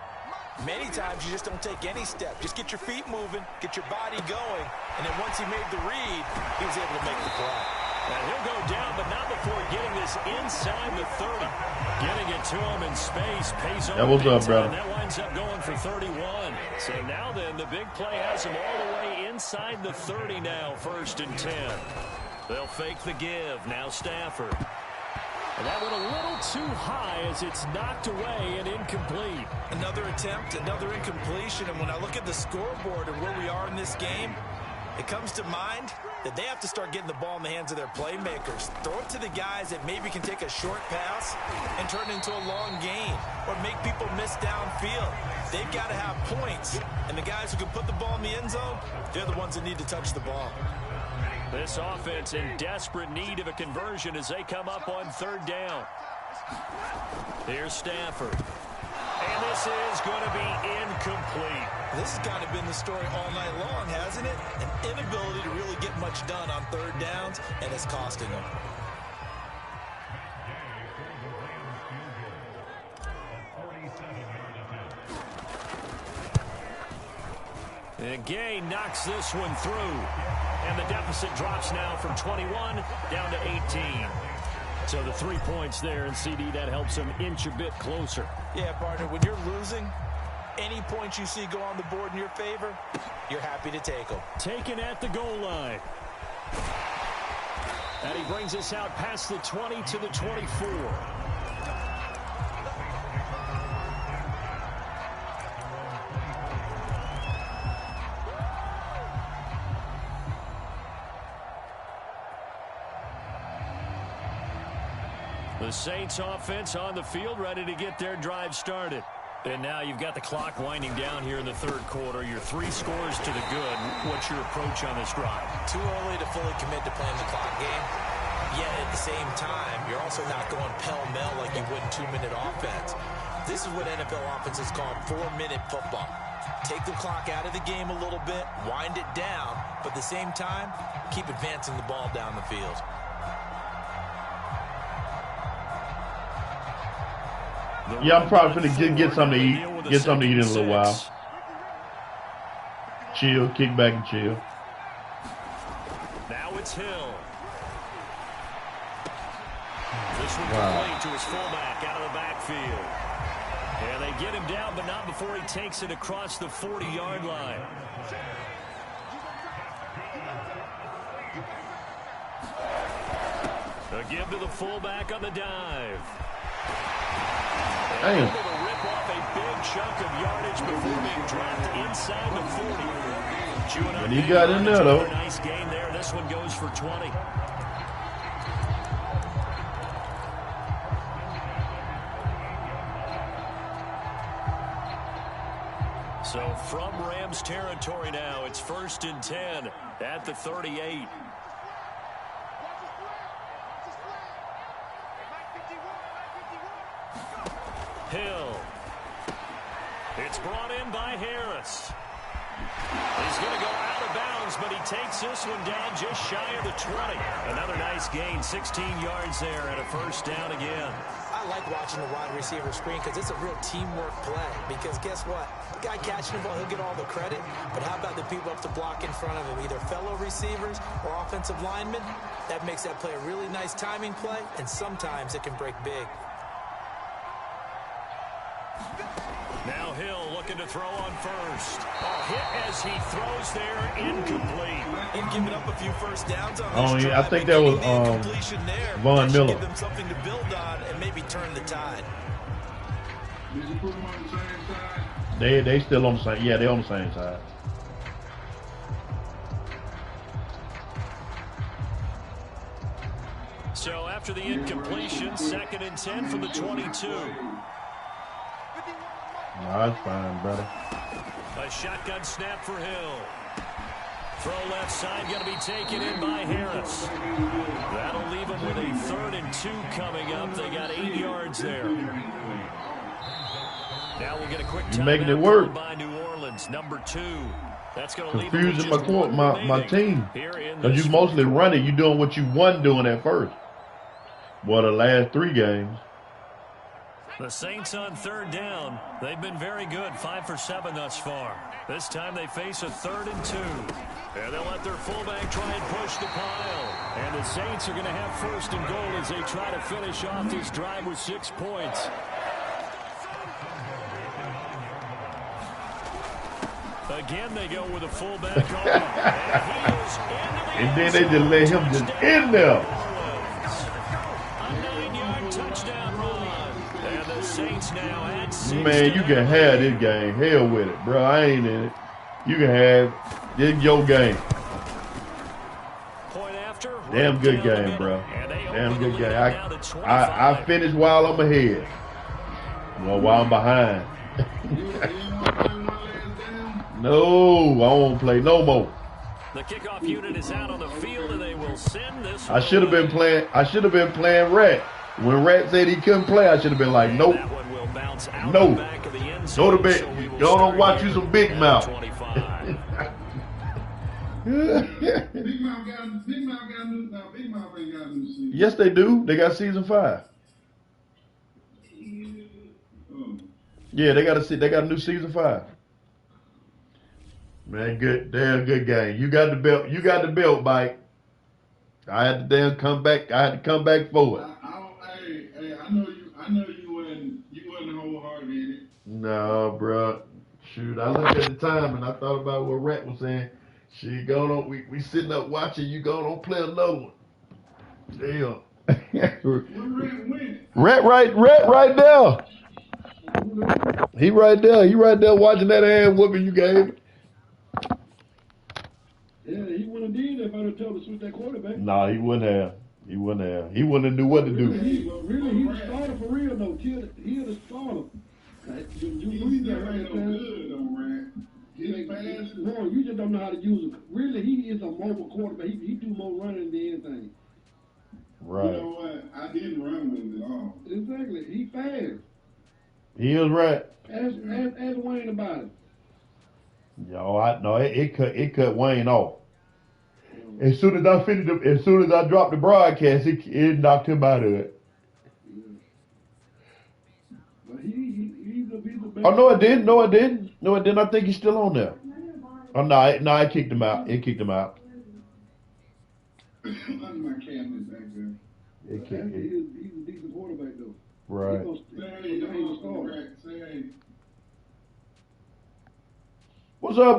Many times you just don't take any step. Just get your feet moving, get your body going, and then once he made the read, he was able to make the play. And he'll go down, but not before getting this inside the 30. Getting it to him in space pays off. That was up, brother. That winds up going for 31. So now then, the big play has him all the way inside the 30 now, 1st and 10. They'll fake the give. Now Stafford. And that went a little too high as it's knocked away and incomplete. Another attempt, another incompletion. And when I look at the scoreboard and where we are in this game, it comes to mind that they have to start getting the ball in the hands of their playmakers. Throw it to the guys that maybe can take a short pass and turn it into a long gain or make people miss downfield. They've got to have points. And the guys who can put the ball in the end zone, they're the ones that need to touch the ball. This offense in desperate need of a conversion as they come up on 3rd down. Here's Stafford. And this is going to be incomplete. This has kind of been the story all night long, hasn't it? An inability to really get much done on 3rd downs, and it's costing them. And Gay knocks this one through. And the deficit drops now from 21 down to 18. So the 3 points there, and CD, that helps them inch a bit closer. Yeah, partner, when you're losing, any points you see go on the board in your favor, you're happy to take them. Taken at the goal line. And he brings us out past the 20 to the 24. The Saints offense on the field, ready to get their drive started. And now you've got the clock winding down here in the 3rd quarter. Your 3 scores to the good. What's your approach on this drive? Too early to fully commit to playing the clock game. Yet at the same time, you're also not going pell-mell like you would in 2-minute offense. This is what NFL offenses call 4-minute football. Take the clock out of the game a little bit, wind it down, but at the same time, keep advancing the ball down the field. Yeah, I'm probably going to get something to eat. Get something to eat in a little while. Chill, kick back and chill. Now it's Hill. This one complete to his fullback out of the backfield. And they get him down, but not before he takes it across the 40-yard line. A give to the fullback on the dive. Damn. Able to rip off a big chunk of yardage before being dropped inside the 40. And he got in there, though. Nice gain there. This one goes for 20. So from Rams territory now, it's 1st and 10 at the 38. Hill. It's brought in by Harris. He's going to go out of bounds, but he takes this one down just shy of the 20. Another nice gain, 16 yards there, and a 1st down again. I like watching the wide receiver screen because it's a real teamwork play. Because guess what? The guy catching the ball, he'll get all the credit. But how about the people up to block in front of him, either fellow receivers or offensive linemen? That makes that play a really nice timing play, and sometimes it can break big. Now Hill looking to throw on 1st. Hit as he throws there, incomplete. And giving up a few 1st downs on this I think that was Von Miller. Give them something to build on and maybe turn the tide. Did you put them on the same side? They still on the same. Yeah, they're on the same side. So after the incompletion, 2nd and 10 from the 22. No, that's fine, brother. A shotgun snap for Hill. Throw left side, going to be taken in by Harris. That'll leave them with a 3rd and 2 coming up. They got 8 yards there. Now we'll get a quick You're making it work. By New Orleans, number 2. That's going to leave confusing my team. Because you mostly run it. You're doing what you wasn't doing at first. Well, the last 3 games. The Saints on third down. They've been very good, 5 for 7 thus far. This time they face a 3rd and 2. And they'll let their fullback try and push the pile. And the Saints are going to have 1st and goal as they try to finish off this drive with 6 points. Again, they go with a fullback on. And then they just let him just in there. A 9-yard touchdown run. And the Saints now at 6. Man, you can have this game. Hell with it, bro. I ain't in it. You can have this your game. Point after. Damn good game, bro. Damn good game. I finished while I'm ahead. Well, while I'm behind. No, I won't play no more. The kickoff unit is out on the field, and they will send this. I should have been playing Rat. When Rat said he couldn't play, I should have been like, nope. No. Go to bed. Go on, watch you some Big Mouth. Big Mouth got a new. Now Big Mouth ain't got a new season. Yes, they do. They got season 5. Yeah, they got a new season 5. Man, good, damn good game. You got the belt. You got the belt, Mike. I had to damn come back. I had to come back for it. I know you wasn't wholehearted in it. No, bro. Shoot, I looked at the time and I thought about what Rat was saying. She going on. We sitting up watching. You going on play another one. Damn. Rat right there. He right there. He right there watching that ass whooping you gave. Yeah, he wouldn't have did if I'd have told him to switch that quarterback. Nah, he wouldn't have. He wouldn't have. He wouldn't have knew what to do. He's the starter for real though. He's the starter. You that right no good though, man. Boy, you just don't know how to use him. Really, he is a mobile quarterback. He do more running than anything. Right. You know what? I didn't run with him at all. Exactly. He fast. He is right. Ask Wayne about it. Yo, I know it cut Wayne off. As soon as I dropped the broadcast, it knocked him out of it. But he's the best. Oh no, it didn't. No, it didn't. I think he's still on there. Oh no, I kicked him out. It kicked him out. Under my cabinet back there. He's a decent quarterback though. Right. Say, What's up?